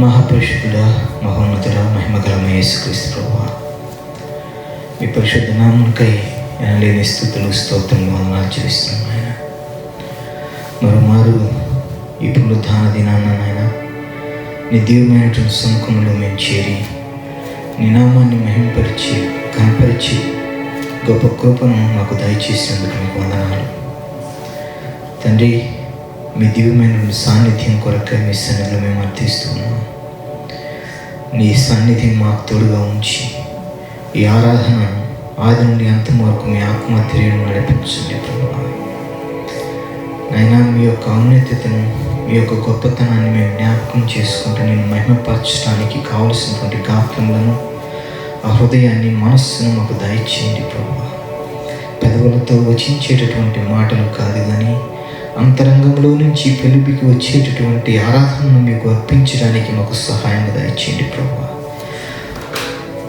మహాపరిశుద్ధుడా, మహోన్నతుడా, మహిమగల యేసుక్రీస్తు ప్రభువా, మీ పరిశుద్ధ నామమునకై ఎనలేని స్తుతులు స్తోత్రములు వందనాలు చెల్లిస్తున్నాం ఆయన. మరోమారు ఈ పునరుద్ధాన దినాన నాయన నీ దివ్యమైనటువంటి సముఖంలో మేము చేరి నీ నామాన్ని మహిమపరిచి కనపరిచి గొప్ప కృపను మాకు దయచేసినందుకు మీకు వందనాలు తండ్రి. మీ దివ్యమైన సాన్నిధ్యం కొరకై మీ సన్నిధిలో మేము అర్థిస్తున్నాం. నీ సన్నిధిని మాకు తోడుగా ఉంచి ఈ ఆరాధన ఆది నుండి అంతం వరకు మీ ఆత్మధైర్యం నడిపించండి ప్రభువా. నైనా మీ యొక్క ఔన్నత్యతను, మీ యొక్క గొప్పతనాన్ని మేము జ్ఞాపకం చేసుకుంటూ నేను మహిమపరచడానికి కావలసినటువంటి గాత్రములను, ఆ హృదయాన్ని, మనస్సును మాకు దయచేయండి ప్రభువా. పెదవులతో వచించేటటువంటి మాటలు కాదు కానీ అంతరంగంలో నుంచి పెలుబికి వచ్చేటటువంటి ఆరాధనను మీకు అర్పించడానికి మాకు సహాయంగా దయచేయండి ప్రభువా.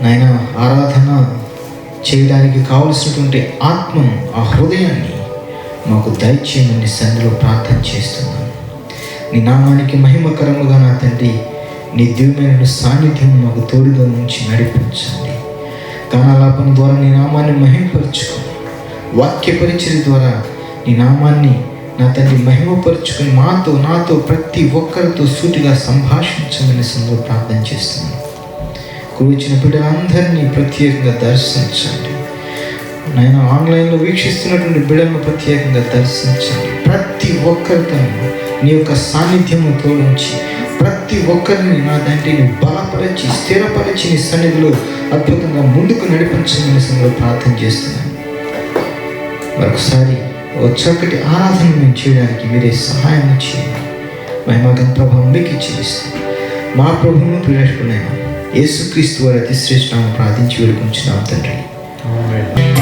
నాయన, ఆరాధన చేయడానికి కావలసినటువంటి ఆత్మను, ఆ హృదయాన్ని మాకు దయచేయమని సన్నిధిలో ప్రార్థన చేస్తున్నాను. నీ నామానికి మహిమకరముగా నా తండ్రి నీ దివ్యమైన సాన్నిధ్యం మాకు తోడుగా ఉంచి నడిపించండి. గానాలాపన ద్వారా నీ నామాన్ని మహిమపరుచుకొని, వాక్య పరిచర్య ద్వారా నీ నామాన్ని నా తండ్రి మహిమపరుచుకొని నాతో ప్రతి ఒక్కరితో సూటిగా సంభాషించమని సందులో ప్రార్థన చేస్తున్నాను. కూర్చిన బిడ్డలందరినీ ప్రత్యేకంగా దర్శించండి నాయన. ఆన్లైన్లో వీక్షిస్తున్నటువంటి బిడ్డలను ప్రత్యేకంగా దర్శించండి. ప్రతి ఒక్కరితో నీ యొక్క సాన్నిధ్యము తోడించి ప్రతి ఒక్కరిని నా తండ్రిని బలపరిచి స్థిరపరిచి నీ సన్నిధిలో అద్భుతంగా ముందుకు నడిపించమని సందులో ప్రార్థన చేస్తున్నాను. మరొకసారి ఒక చక్కటి ఆరాధన మేము చేయడానికి మీరే సహాయం చేయండి. మహిమగల ప్రభావం మీకు ఇచ్చేస్తాం. మా ప్రభువును ప్రియరక్షకుడైన యేసుక్రీస్తు వారి అతి శ్రేష్ఠ నామమున ప్రార్థించి వేడుకుంటున్నాం తండ్రి. ప్రార్థన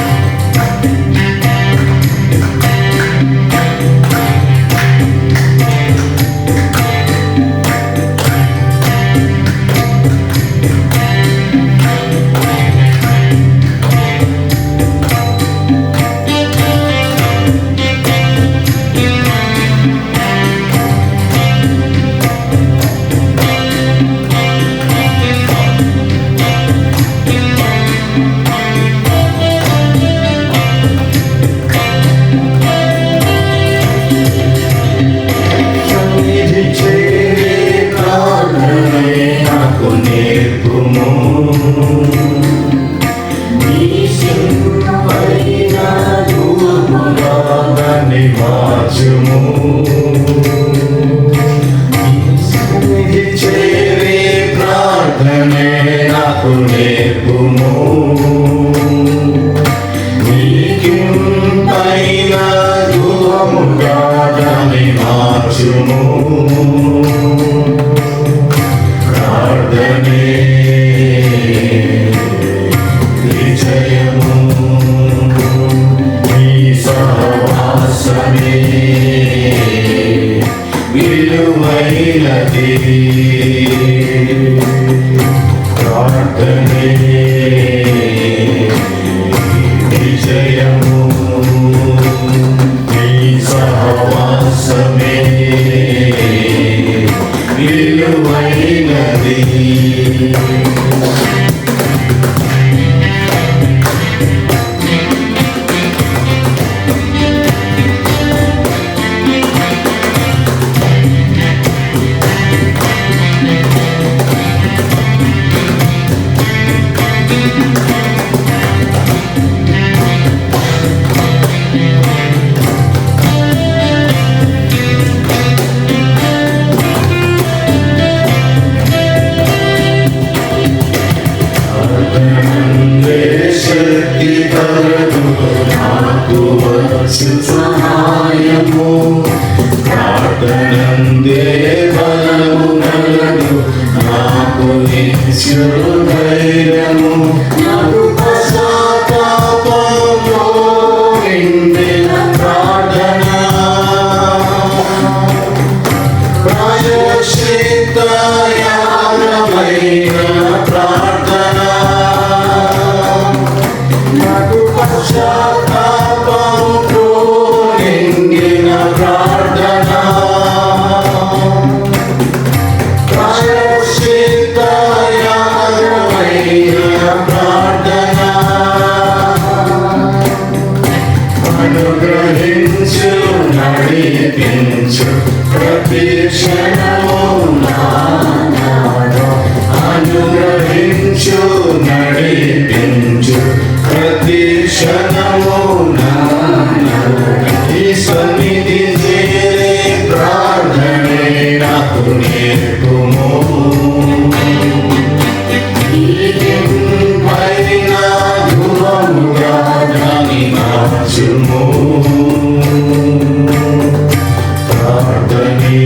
ప్రార్థనే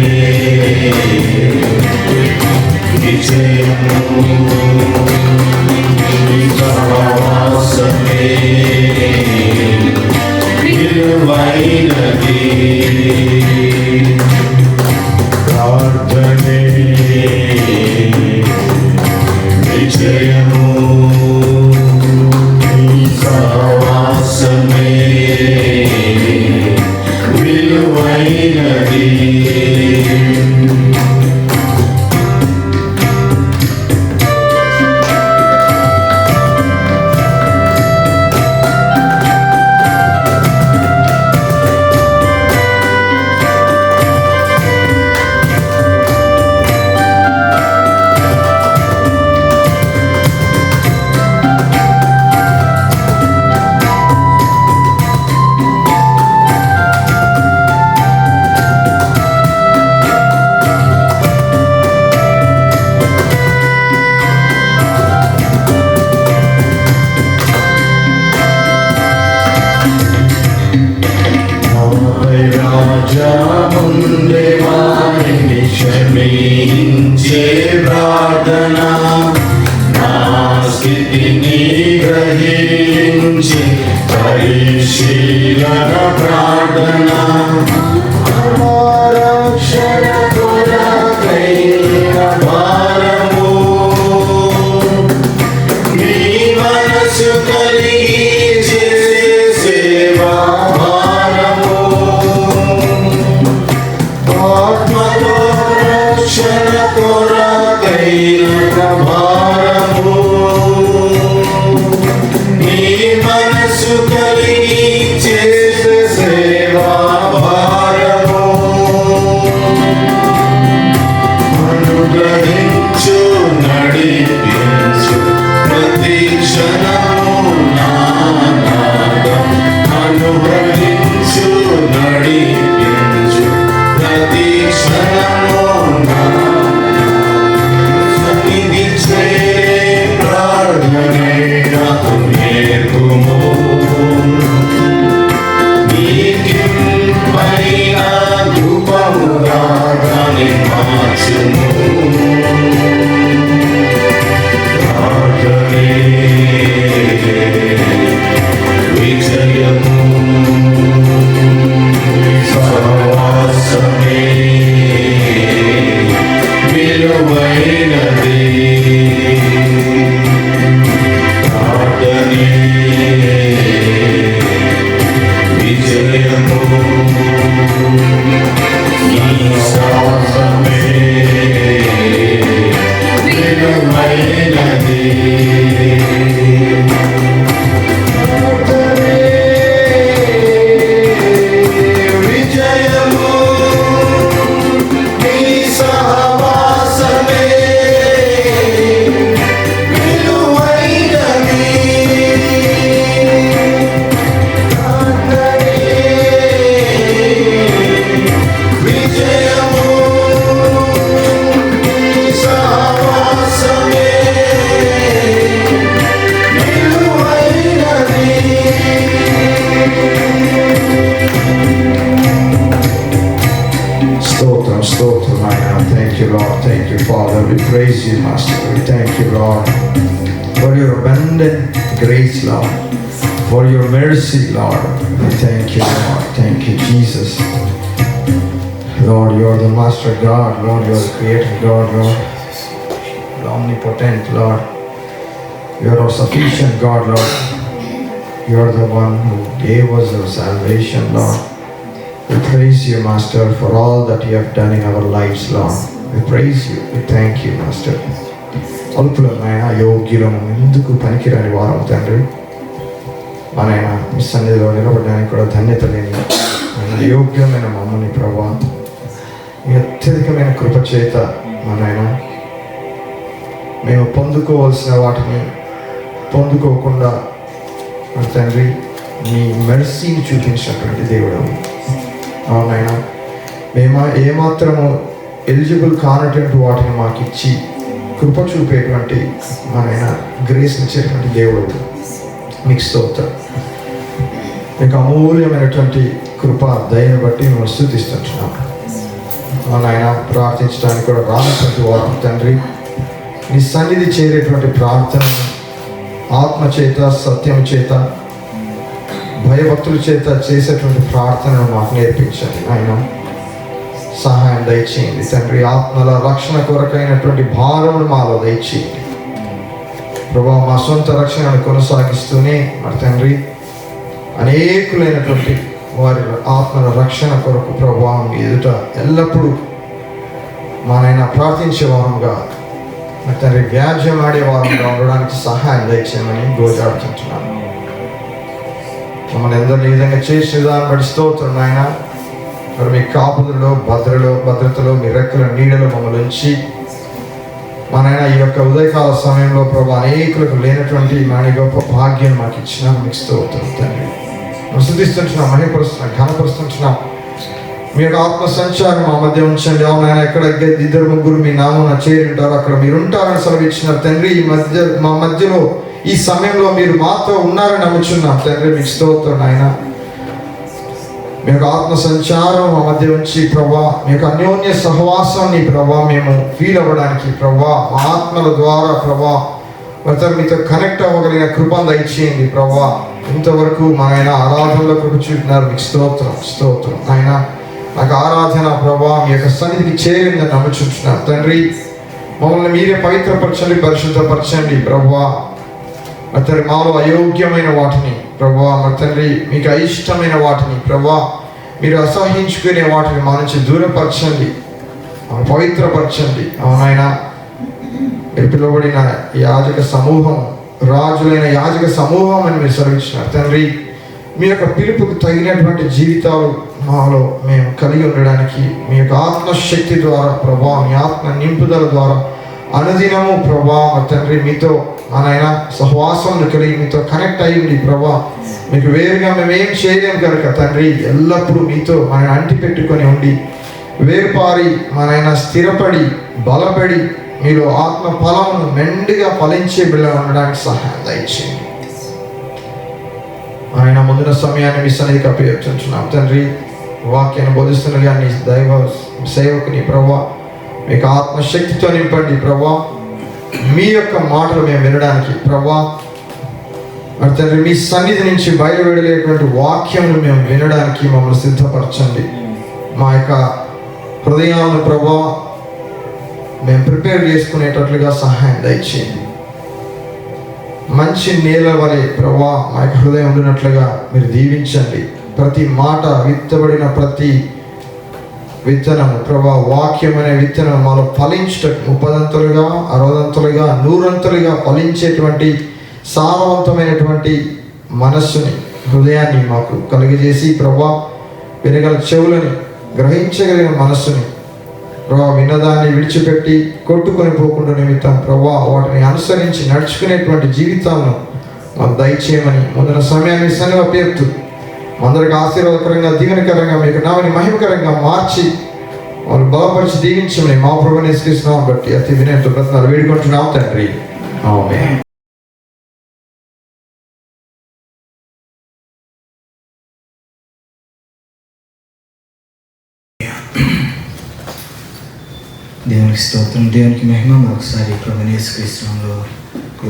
విజయము సహవాసమే విలువైనది ప్రార్థనే విజయము సహవాసమే విలువైనది రాజముందే వారిని క్షమించే ప్రార్థన నా స్థితిని గ్రహించి పరిశీలన ప్రార్థన రక్షణ కొరకైన భారము నీ మనసు కలిగి సేవా రక్షణ కొరకైన భారము నీ మనసు కలిగి చేసే సేవా భారము అనుగ్రహించు నడిపించు ప్రతి క్షణము నానాదం అనుగ్రహించు నడిపించు ప్రతి క్షణము సన్నిధి చేరే ప్రార్థనే నాకు నేర్పుము నీకింపైన ధూపముగా దాన్ని మార్చుము ప్రార్థనే విజయము సహవాసమే విలువైనది ప్రార్థనే విజయము సహవాసమే విలువైనది Thank you, Father. We praise you, Master. We thank you, Lord, for your abundant grace, Lord, for your mercy, Lord. We thank you, Lord. Thank you, Jesus. Lord, you are the Master God. Lord, you are the Creator God, Lord. The omnipotent, Lord. You are our sufficient God, Lord. You are the one who gave us our salvation, Lord. We praise you, Master, for all that you have done in our lives, Lord. We praise you. We thank you, Master. అల్పులమైన యోగ్యులము ఎందుకు పనికిరాని వారం తండ్రి మన మీ సన్నిధిలో నిలబడడానికి కూడా ధన్యత లేని యోగ్యమైన మమ్మల్ని ప్రభా మీ అత్యధికమైన కృప చేత మనైనా మేము పొందుకోవాల్సిన వాటిని పొందుకోకుండా తండ్రి మీ మెర్సీని చూపించినటువంటి దేవుడు అవునైనా మేము ఏమాత్రము ఎలిజిబుల్ కానటువంటి వాటిని మాకు ఇచ్చి కృప చూపేటువంటి మనైనా గ్రేస్ ఇచ్చేటువంటి దేవుడు మీకు స్తోత్రం. మీకు అమూల్యమైనటువంటి కృప దయను బట్టి మేము స్తుతిస్తున్నాం. నాయన ప్రార్థించడానికి కూడా రానటువంటి వారు తండ్రి నీ సన్నిధి చేరేటువంటి ప్రార్థనను ఆత్మ చేత సత్యం చేత భయభక్తుల చేత చేసేటువంటి ప్రార్థనను మాకు నేర్పించండి ఆయన. సహాయం దయచేయండి తండ్రి. ఆత్మల రక్షణ కొరకైనటువంటి భారమును మాలో దయచేయండి ప్రభా. మా సొంత రక్షణను కొనసాగిస్తూనే మరి తండ్రి అనేకులైనటువంటి వారి ఆత్మల రక్షణ కొరకు ప్రభా మీ ఎదుట ఎల్లప్పుడూ మనైనా ప్రార్థించే వారంగా మరి తండ్రి వ్యాజ్యం ఆడే వారంగా ఉండడానికి సహాయం దయచేయమని గోజాడుతుంటున్నాను. మమ్మల్ని ఎందరిని ఈ విధంగా చేసిన విధానం బట్టి స్తోత్రం నాయన. మరి మీ కాపుదలలో భద్రతలో మీ రెక్కల నీడలో మమ్మల్ని ఉంచి మనైనా ఈ యొక్క ఉదయకాల సమయంలో ప్రభు అనేకులకు లేనటువంటి మాని గొప్ప భాగ్యం మాకు ఇచ్చిన మీకు స్తోత్రం తండ్రి. మనం స్తుతిస్తుంటున్నాం, మహిమపరుస్తున్నాం, ఘనపరుస్తుంటున్నాం. మీ యొక్క ఆత్మ సంచారం మా మధ్య ఉంచండి. అవునైనా ఎక్కడ 2-3 మీ నామమున చేరి ఉంటారు అక్కడ మీరు ఉంటారని సెలవిచ్చినారు తండ్రి. మా మధ్యలో ఈ సమయంలో మీరు మాతో ఉన్నారని నమ్ముచున్నాం తండ్రి. మీకు స్తోత్రం ఆయన. మీ యొక్క ఆత్మ సంచారం మా మధ్య ఉంచి ప్రభా మీ యొక్క అన్యోన్య సహవాసాన్ని ప్రభా మేము ఫీల్ అవ్వడానికి ప్రభా మా ఆత్మల ద్వారా ప్రభా మరి మీతో కనెక్ట్ అవ్వగలిగిన కృపను దయచేయండి ప్రభా. ఇంతవరకు మా ఆయన ఆరాధనలో కృప చూపినారు. మీకు స్తోత్రం ఆయన. నాకు ఆరాధన ప్రభా మీ యొక్క సన్నిధికి చేరిందని నమ్ముచుంటున్నాను తండ్రి. మమ్మల్ని మీరే పవిత్రపరచండి, పరిశుద్ధపరచండి ప్రభా. మరి మాలో అయోగ్యమైన వాటిని ప్రభా మరి తండ్రి మీకు అయిష్టమైన వాటిని ప్రభా మీరు అసహించుకునే వాటిని మా నుంచి దూరపరచండి, పవిత్రపరచండి. అవునాయన మీరు పిలువబడిన యాజక సమూహం, రాజులైన యాజక సమూహం అని మీరు సెలవిచ్చినారు తండ్రి. మీ యొక్క పిలుపుకు తగినటువంటి జీవితాలు మాలో మేము కలిగి ఉండడానికి మీ యొక్క ఆత్మశక్తి ద్వారా ప్రభా మీ ఆత్మ నింపుదల ద్వారా అనుదినము ప్రభా మా తండ్రి మీతో మనైనా సహవాసం కలిగి మీతో కనెక్ట్ అయ్యింది ప్రభా. మీకు వేరుగా మేము ఏం చేయలేము కనుక తండ్రి ఎల్లప్పుడూ మీతో మన అంటి పెట్టుకొని ఉండి వేరుపారి మనైనా స్థిరపడి బలపడి మీలో ఆత్మ ఫలమును మెండుగా ఫలించే బిడ్డ ఉండడానికి సహాయం దయచేయండి. ఆయన ముందున సమయాన్ని మీ సన్నిధికి అప్పగించుచున్నాం తండ్రి. వాక్యాన్ని బోధిస్తున్నగా నీ దైవ సేవకుని ప్రభా మీకు ఆత్మశక్తితో నింపండి ప్రభా. మీ యొక్క మాటలు మేము వినడానికి ప్రభా మరి తండ్రి మీ సన్నిధి నుంచి బయలువెడలేటువంటి వాక్యములు మేము వినడానికి మమ్మల్ని సిద్ధపరచండి. మా యొక్క హృదయాలను ప్రభా మేము ప్రిపేర్ చేసుకునేటట్లుగా సహాయం దయచేయండి. మంచి నేల వలె ప్రభా మా యొక్క హృదయం ఉండినట్లుగా మీరు దీవించండి. ప్రతి మాట విత్తబడిన ప్రతి విత్తనము ప్రభా వాక్యం అనే విత్తనం మాలో ఫలించటం 30 60 100 ఫలించేటువంటి సారవంతమైనటువంటి మనస్సుని హృదయాన్ని మాకు కలిగజేసి ప్రభా వినగల చెవులని గ్రహించగలిగిన మనస్సుని ప్రభా విన్నదాన్ని విడిచిపెట్టి కొట్టుకొని పోకుండా నిమిత్తం ప్రభా వాటిని అనుసరించి నడుచుకునేటువంటి జీవితాలను మాకు దయచేయమని ముందున సమయాన్ని సన్నిధి అప్పగిస్తూ అందరికి ఆశీర్వాదకరంగా దీవెనకరంగా మీకు నామని మహిమకరంగా మార్చి వాళ్ళు బలపరిచి దీవించమని మా ప్రభువుని యేసుక్రీస్తునామమున బట్టి అతి వినయంతో ప్రార్థన వేడుకుంటున్నాం తండ్రి. ఆమేన్. దేవునికి స్తోత్రం, దేవునికి మహిమ. మరొకసారి ప్రభువుని యేసుక్రీస్తునామములో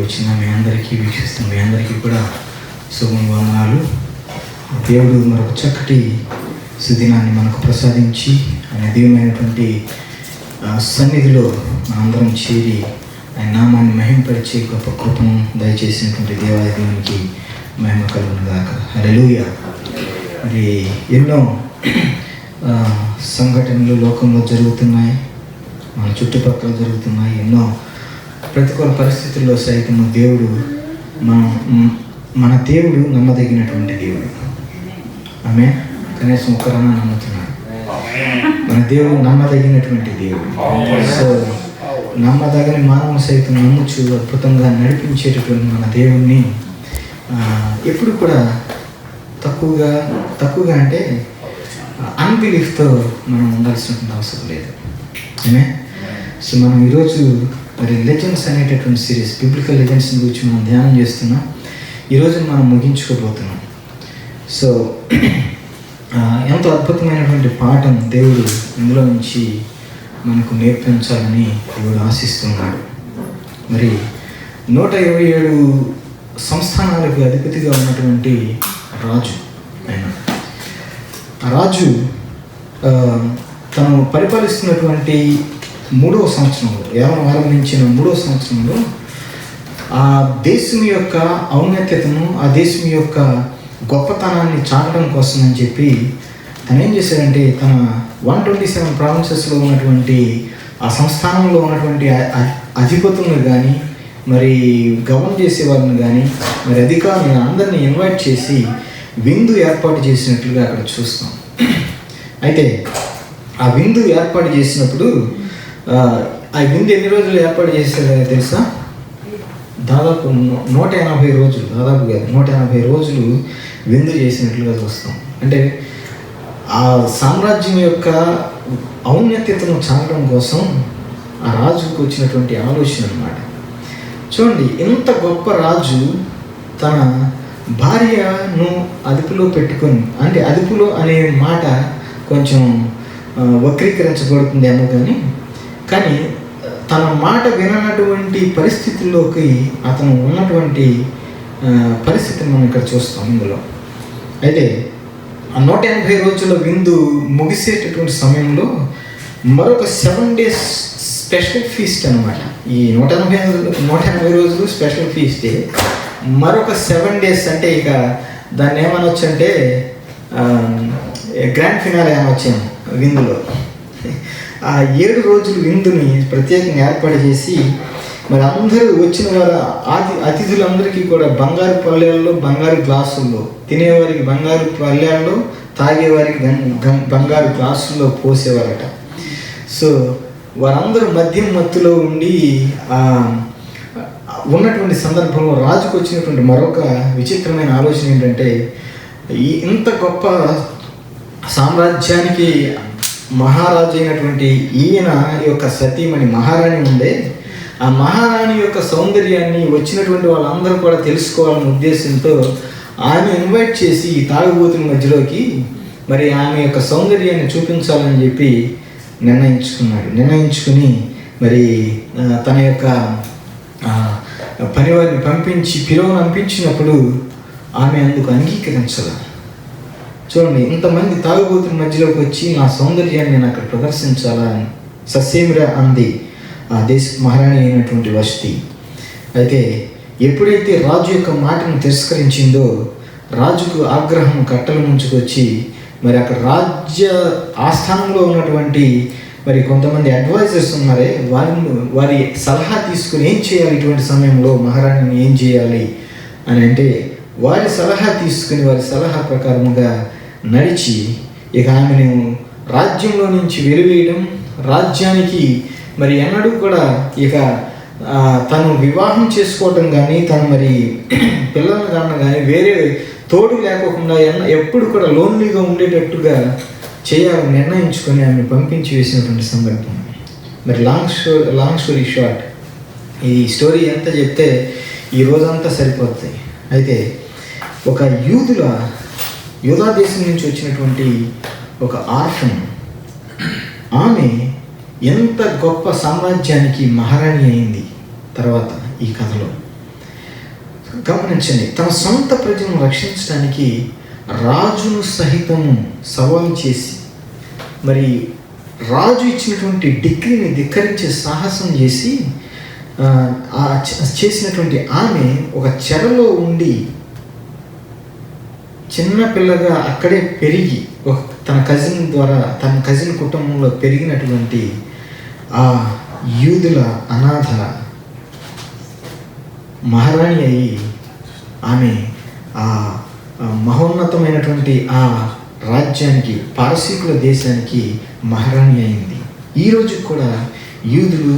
వచ్చిన మీ అందరికీ వీక్షిస్తున్న మీ అందరికీ కూడా శుభవందనాలు. దేవుడు మరొక చక్కటి సుదినాన్ని మనకు ప్రసాదించి ఆయన దివ్యమైనటువంటి సన్నిధిలో మనందరం చేరి ఆయన నామాన్ని మహిమపరిచే గొప్ప కృపను దయచేసినటువంటి దేవాది దేవునికి మహిమ కలుగునుగాక. హల్లెలూయా. మరి ఎన్నో సంఘటనలు లోకంలో జరుగుతున్నాయి, మన చుట్టుపక్కల జరుగుతున్నాయి. ఎన్నో ప్రతికూల పరిస్థితుల్లో సైతం దేవుడు మన దేవుడు నమ్మదగినటువంటి దేవుడు. ఆమె కనీసం ఒక్కరన్నా నమ్ముతున్నాడు. మన దేవుడు నమ్మదగినటువంటి దేవుడు. సో నమ్మదగిన మానవ సైతం నమ్ముచు అద్భుతంగా నడిపించేటటువంటి మన దేవుణ్ణి ఎప్పుడు కూడా తక్కువగా అంటే అన్బిలీఫ్తో మనం ఉండాల్సినటువంటి అవసరం లేదు. ఆమె సో మనం ఈరోజు మరి లెజెండ్స్ అనేటటువంటి సిరీస్ బిబ్లికల్ లెజెండ్స్ని గురించి మనం ధ్యానం చేస్తున్నాం. ఈరోజు మనం ముగించుకోబోతున్నాం. సో ఎంతో అద్భుతమైనటువంటి పాఠం దేవుడు ఇందులో నుంచి మనకు నేర్పించాలని దేవుడు ఆశిస్తున్నాడు. మరి 127 సంస్థానాలకు అధిపతిగా ఉన్నటువంటి రాజు ఆయన. ఆ రాజు తను పరిపాలిస్తున్నటువంటి 3వ సంవత్సరంలో, ఏమని ఆరంభించిన 3వ సంవత్సరంలో ఆ దేశం యొక్క ఔన్నత్యతను, ఆ దేశం యొక్క గొప్పతనాన్ని చాటడం కోసం అని చెప్పి తను ఏం చేశాడంటే, తన 127 ప్రావిన్సెస్లో ఉన్నటువంటి ఆ సంస్థానంలో ఉన్నటువంటి అధిపతులను కానీ, మరి గవర్న్ చేసేవారిని కానీ, మరి అధికారులను అందరినీ ఇన్వైట్ చేసి విందు ఏర్పాటు చేసినట్లుగా అక్కడ చూస్తాం. అయితే ఆ విందు ఏర్పాటు చేసినప్పుడు ఆ విందు ఎన్ని రోజులు ఏర్పాటు చేశారో తెలుసా? దాదాపు 180 రోజులు, దాదాపు కాదు 180 రోజులు విందు చేసినట్లుగా చూస్తాం. అంటే ఆ సామ్రాజ్యం యొక్క ఔన్నత్యతను చాటడం కోసం ఆ రాజుకు వచ్చినటువంటి ఆలోచన అన్నమాట. చూడండి, ఇంత గొప్ప రాజు తన భార్యను అదుపులో పెట్టుకొని, అంటే అదుపులో అనే మాట కొంచెం వక్రీకరించబడుతుందేమో కానీ తన మాట విననటువంటి పరిస్థితుల్లోకి అతను ఉన్నటువంటి పరిస్థితిని మనం ఇక్కడ చూస్తాం ఇందులో. అయితే ఆ 180 రోజుల విందు ముగిసేటటువంటి సమయంలో మరొక 7 days స్పెషల్ ఫీస్ట్ అనమాట. ఈ 180 రోజులు స్పెషల్ ఫీస్టే. మరొక 7 days అంటే ఇక దాన్ని ఏమనొచ్చు అంటే గ్రాండ్ ఫినాలే అనొచ్చాము విందులో. ఆ 7 రోజులు విందుని ప్రత్యేకంగా ఏర్పాటు చేసి, మరి అందరూ వచ్చిన వారు అతిథులందరికీ కూడా బంగారు పళ్ళెల్లో, బంగారు గ్లాసుల్లో, తినేవారికి బంగారు పళ్ళెల్లో, తాగేవారికి బంగారు గ్లాసుల్లో పోసేవారట. సో వారందరూ మద్యం మత్తులో ఉండి ఉన్నటువంటి సందర్భంలో రాజుకు వచ్చినటువంటి మరొక విచిత్రమైన ఆలోచన ఏంటంటే, ఇంత గొప్ప సామ్రాజ్యానికి మహారాజు అయినటువంటి ఈయన యొక్క సతీమణి మహారాణి ఉండే, ఆ మహారాణి యొక్క సౌందర్యాన్ని వచ్చినటువంటి వాళ్ళందరూ కూడా తెలుసుకోవాలనే ఉద్దేశంతో ఆమె ఇన్వైట్ చేసి ఈ తాగుబోతుల మధ్యలోకి మరి ఆమె యొక్క సౌందర్యాన్ని చూపించాలని చెప్పి నిర్ణయించుకుని మరి తన యొక్క పనివారిని పంపించినప్పుడు ఆమె అందుకు అంగీకరించాలి. చూడండి, ఇంతమంది తాగుబోతుల మధ్యలోకి వచ్చి నా సౌందర్యాన్ని నేను అక్కడ ప్రదర్శించాలా అని ససేమిరా అంది ఆ దేశ మహారాణి అయినటువంటి వష్టి. అయితే ఎప్పుడైతే రాజు యొక్క మాటను తిరస్కరించిందో రాజుకు ఆగ్రహం కట్టలు ముంచుకొచ్చి మరి అక్కడ రాజ్య ఆస్థానంలో ఉన్నటువంటి మరి కొంతమంది అడ్వైజర్స్ ఉన్నారే, వారి సలహా తీసుకుని ఏం చేయాలి ఇటువంటి సమయంలో, మహారాణిని ఏం చేయాలి అని అంటే వారి సలహా తీసుకుని వారి సలహా ప్రకారముగా నడిచి ఇక ఆమెను రాజ్యంలో నుంచి వెలివేయడం, రాజ్యానికి మరి ఎన్నడూ కూడా ఇక తను వివాహం చేసుకోవటం కానీ, తను మరి పిల్లలను కానీ వేరే తోడు లేకోకుండా ఎప్పుడు కూడా లోన్లీగా ఉండేటట్టుగా చేయాలని నిర్ణయించుకొని ఆమెను పంపించి వేసినటువంటి సందర్భం. మరి లాంగ్ స్టోరీ షార్ట్, ఈ స్టోరీ ఎంత చెప్తే ఈ రోజంతా సరిపోతాయి. అయితే ఒక యూదా దేశం నుంచి వచ్చినటువంటి ఒక ఆర్ఫన్, ఆమె ఎంత గొప్ప సామ్రాజ్యానికి మహారాణి అయింది తర్వాత ఈ కథలో. గమనించండి, తన సొంత ప్రజలను రక్షించడానికి రాజును సహితము సవాలు చేసి మరి రాజు ఇచ్చినటువంటి డిగ్రీని ధిక్కరించే సాహసం చేసి చేసినటువంటి ఆమె ఒక చెరలో ఉండి చిన్నపిల్లగా అక్కడే పెరిగి తన కజిన్ కుటుంబంలో పెరిగినటువంటి ఆ యూదుల అనాథ మహారాణి అయి ఆమె ఆ మహోన్నతమైనటువంటి ఆ రాజ్యానికి, పారసీకుల దేశానికి మహారాణి అయింది. ఈరోజు కూడా యూదులు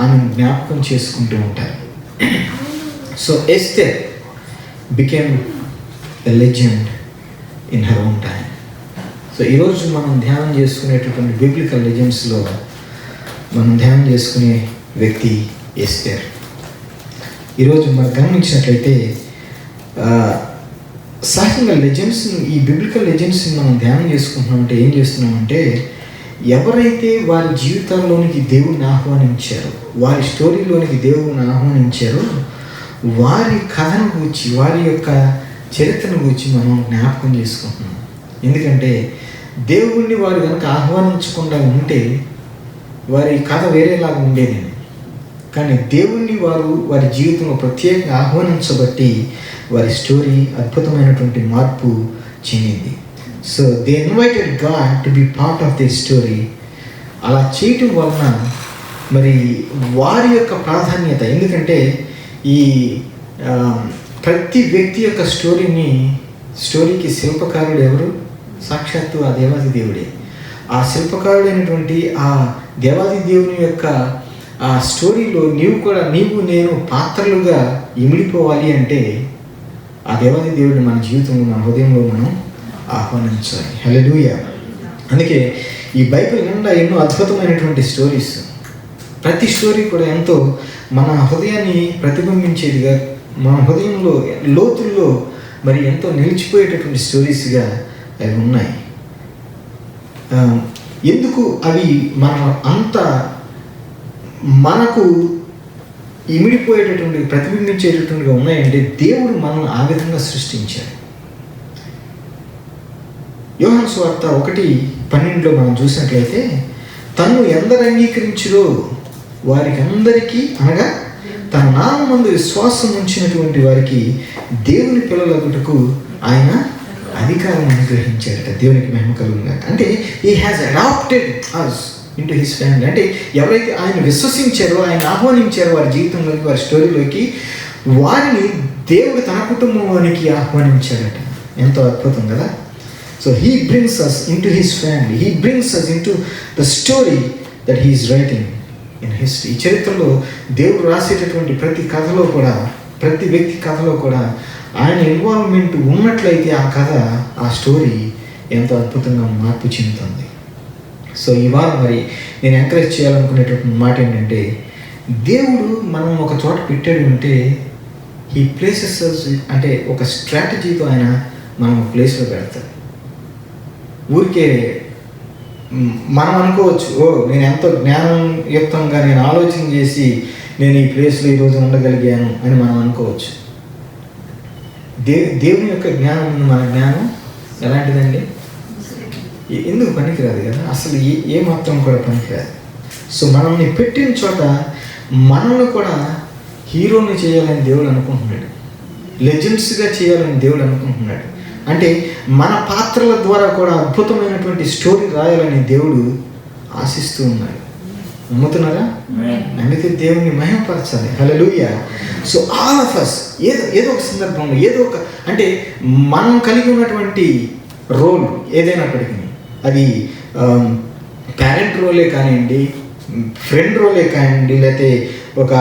ఆమెను జ్ఞాపకం చేసుకుంటూ ఉంటారు. So Esther became a legend in her own time. So ఈరోజు మనం ధ్యానం చేసుకునేటటువంటి బిబ్లికల్ లెజెండ్స్లో మనం ధ్యానం చేసుకునే వ్యక్తి ఎస్తేర్. ఈరోజు మనం గమనించినట్లయితే సహజ ముఖ్యంగా లెజెండ్స్ని, ఈ బిబ్లికల్ లెజెండ్స్ని మనం ధ్యానం చేసుకుంటున్నామంటే ఏం చేస్తున్నామంటే, ఎవరైతే వారి జీవితాల్లోనికి దేవుడిని ఆహ్వానించారో, వారి స్టోరీలోనికి దేవుడిని ఆహ్వానించారో, వారి కథను గురించి, వారి యొక్క చరిత్రను గురించి మనం జ్ఞాపకం చేసుకుంటున్నాం. ఎందుకంటే దేవుణ్ణి వారు కనుక ఆహ్వానించకుండా ఉంటే వారి కథ వేరేలాగా ఉండేది. కానీ దేవుణ్ణి వారి జీవితంలో ప్రత్యేకంగా ఆహ్వానించబట్టి వారి స్టోరీ అద్భుతమైనటువంటి మార్పు చెందింది. So they invited God to be part of the story. అలా చేయటం వలన మరి వారి యొక్క ప్రాధాన్యత, ఎందుకంటే ఈ ప్రతి వ్యక్తి యొక్క స్టోరీకి శిల్పకారుడు ఎవరు? సాక్షాత్తు ఆ దేవాది దేవుడే. ఆ శిల్పకారుడైనటువంటి ఆ దేవాది దేవుని యొక్క ఆ స్టోరీలో నీవు నేను పాత్రలుగా ఇమిడిపోవాలి అంటే ఆ దేవాది దేవుడిని మన జీవితంలో, మన హృదయంలో మనం ఆహ్వానించాలి. హల్లెలూయా. అందుకే ఈ బైబిల్ నిండా ఎన్నో అద్భుతమైనటువంటి స్టోరీస్, ప్రతి స్టోరీ కూడా ఎంతో మన హృదయాన్ని ప్రతిబింబించేదిగా, మన హృదయంలో లోతుల్లో మరి ఎంతో నిలిచిపోయేటటువంటి స్టోరీస్గా అవి ఉన్నాయి. ఎందుకు అవి మనకు ఇమిడిపోయేటటువంటి, ప్రతిబింబించేటటువంటిగా ఉన్నాయంటే దేవుడు మనల్ని ఆ విధంగా సృష్టించాడు. యోహాను సువార్త 1:12 మనం చూసినట్లయితే, తన్ను ఎందరు అంగీకరించురో వారికి అందరికీ, అనగా తన నామమందు విశ్వాసం ఉంచినటువంటి వారికి దేవుని పిల్లలగుటకు ఆయన అధికారం అనుగ్రహించాడట. దేవునికి మహిమ కలుగుగా. అంటే he has adopted us into his family. అంటే ఎవరైతే ఆయన విశ్వసించారో, ఆయన ఆహ్వానించారో వారి జీవితంలోకి, వారి స్టోరీలోకి, వారిని దేవుడు తన కుటుంబంలోనికి ఆహ్వానించాడట. ఎంతో అద్భుతం కదా. So he brings us into his family, he brings us into the story that he is writing in history. ఈ చరిత్రలో దేవుడు రాసేటటువంటి ప్రతి కథలో కూడా, ప్రతి వ్యక్తి కథలో కూడా ఆయన ఇన్వాల్వ్మెంట్ ఉన్నట్లయితే ఆ కథ, ఆ స్టోరీ ఎంతో అద్భుతంగా మార్పు చెందుతుంది. సో ఇవాళ మరి నేను ఎంకరేజ్ చేయాలనుకునేటటువంటి మాట ఏంటంటే, దేవుడు మనం ఒక చోట పెట్టాడు అంటే హీ ప్లేసెస్, అంటే ఒక స్ట్రాటజీతో ఆయన మనం ప్లేస్లో పెడతాడు. ఊరికే మనం అనుకోవచ్చు, నేను ఎంతో జ్ఞానయుక్తంగా నేను ఆలోచన చేసి నేను ఈ ప్లేస్లో ఈరోజు ఉండగలిగాను అని మనం అనుకోవచ్చు. దేవుని యొక్క జ్ఞానం, మన జ్ఞానం ఎలాంటిదండి? ఎందుకు పనికిరాదు కదా, అసలు ఏ మాత్రం కూడా పనికిరాదు. సో మనల్ని పెట్టిన చోట మనల్ని కూడా హీరోని చేయాలని దేవుడు అనుకుంటున్నాడు, లెజెండ్స్గా చేయాలని దేవుడు అనుకుంటున్నాడు. అంటే మన పాత్రల ద్వారా కూడా అద్భుతమైనటువంటి స్టోరీ రాయాలని దేవుడు ఆశిస్తూ ఉన్నాడు. నమ్ముతున్నారా? నమ్మితే దేవుని మహిమపరచాలి. హల్లెలూయా. సో ఆల్ ఆఫ్ అస్ ఏదో ఒక సందర్భంలో, అంటే మనం కలిగి ఉన్నటువంటి రోల్ ఏదైనప్పటికీ, అది పేరెంట్ రోలే కానివ్వండి, ఫ్రెండ్ రోలే కానివ్వండి, లేకపోతే ఒక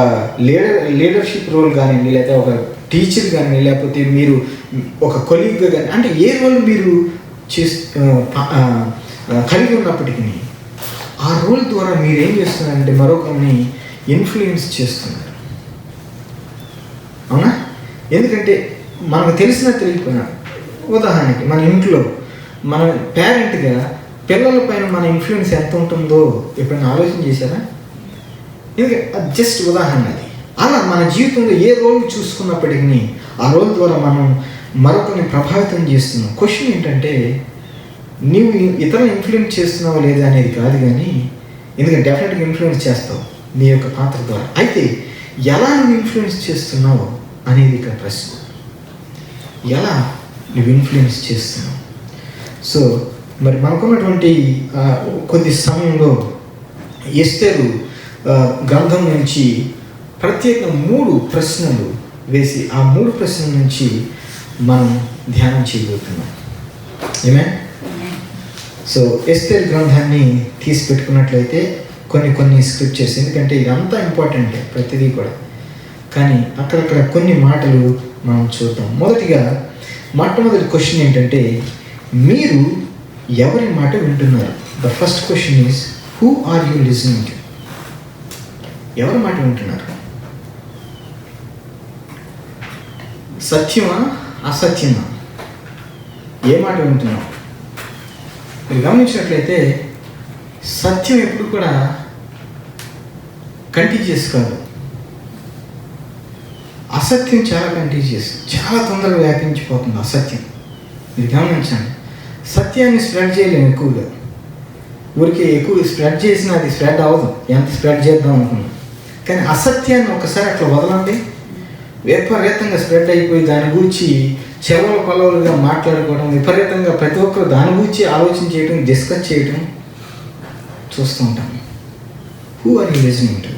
లీడర్షిప్ రోల్ కానివ్వండి, లేకపోతే ఒక టీచర్ కానీ, లేకపోతే మీరు ఒక కొలీగ్గా కానీ, అంటే ఏ రోల్ మీరు కలిగి ఉన్నప్పటికీ ఆ రోల్ ద్వారా మీరు ఏం చేస్తున్నారంటే మరొకరిని ఇన్ఫ్లుయెన్స్ చేస్తున్నారు. అవునా? ఎందుకంటే మనకు తెలియకపోయినా, ఉదాహరణకి మన ఇంట్లో మన పేరెంట్గా పిల్లల పైన మన ఇన్ఫ్లుయెన్స్ ఎంత ఉంటుందో ఎప్పుడైనా ఆలోచన చేశారా? ఎందుకంటే అది జస్ట్ ఉదాహరణ. అది అలా మన జీవితంలో ఏ రోల్ చూసుకున్నప్పటికీ ఆ రోల్ ద్వారా మనం మరొకరిని ప్రభావితం చేస్తున్నాం. క్వశ్చన్ ఏంటంటే, నీవు ఇతరులను ఇన్ఫ్లుయెన్స్ చేస్తున్నావా లేదా అనేది కాదు, కానీ ఎందుకంటే డెఫినెట్గా ఇన్ఫ్లుయెన్స్ చేస్తావు నీ యొక్క పాత్ర ద్వారా. అయితే ఎలా నువ్వు ఇన్ఫ్లుయెన్స్ చేస్తున్నావు అనేది ఇక్కడ ప్రశ్న. ఎలా నువ్వు ఇన్ఫ్లుయెన్స్ చేస్తున్నావు? సో మరి మనకున్నటువంటి కొద్ది సమయంలో ఎస్తేరు గ్రంథం నుంచి ప్రత్యేకంగా 3 ప్రశ్నలు వేసి ఆ 3 ప్రశ్నల నుంచి మనం ధ్యానం చేయబోతున్నాం. ఏమే? సో ఎస్తేరు గ్రంథాన్ని తీసి పెట్టుకున్నట్లయితే కొన్ని స్క్రిప్చర్స్, ఎందుకంటే ఇదంతా ఇంపార్టెంటే ప్రతిదీ కూడా, కానీ అక్కడక్కడ కొన్ని మాటలు మనం చూద్దాం. మొట్టమొదటి క్వశ్చన్ ఏంటంటే, మీరు ఎవరి మాట వింటున్నారు? The first question is, who are you listening to? ఎవరి మాట వింటున్నారు? సత్యమా, అసత్యమా? ఏ మాట వింటున్నావు? మీరు గమనించినట్లయితే సత్యం ఎప్పుడు కూడా కంటీజియస్ కాదు, అసత్యం చాలా కంటీజియస్, చాలా తొందరగా వ్యాపించిపోతుంది అసత్యం. మీరు గమనించండి, సత్యాన్ని స్ప్రెడ్ చేయలేము ఎక్కువగా. ఊరికి ఎక్కువ స్ప్రెడ్ చేసినా అది స్ప్రెడ్ అవ్వదు, ఎంత స్ప్రెడ్ చేద్దాం అనుకున్నాం. కానీ అసత్యాన్ని ఒకసారి అట్లా వదలండి, విపరీతంగా స్ప్రెడ్ అయిపోయి దాని గురించి చెవల పొలవలుగా మాట్లాడుకోవడం, విపరీతంగా ప్రతి ఒక్కరు దాని గురించి ఆలోచన చేయడం, డిస్కస్ చేయడం చూస్తూ ఉంటాం. Who are you listening to?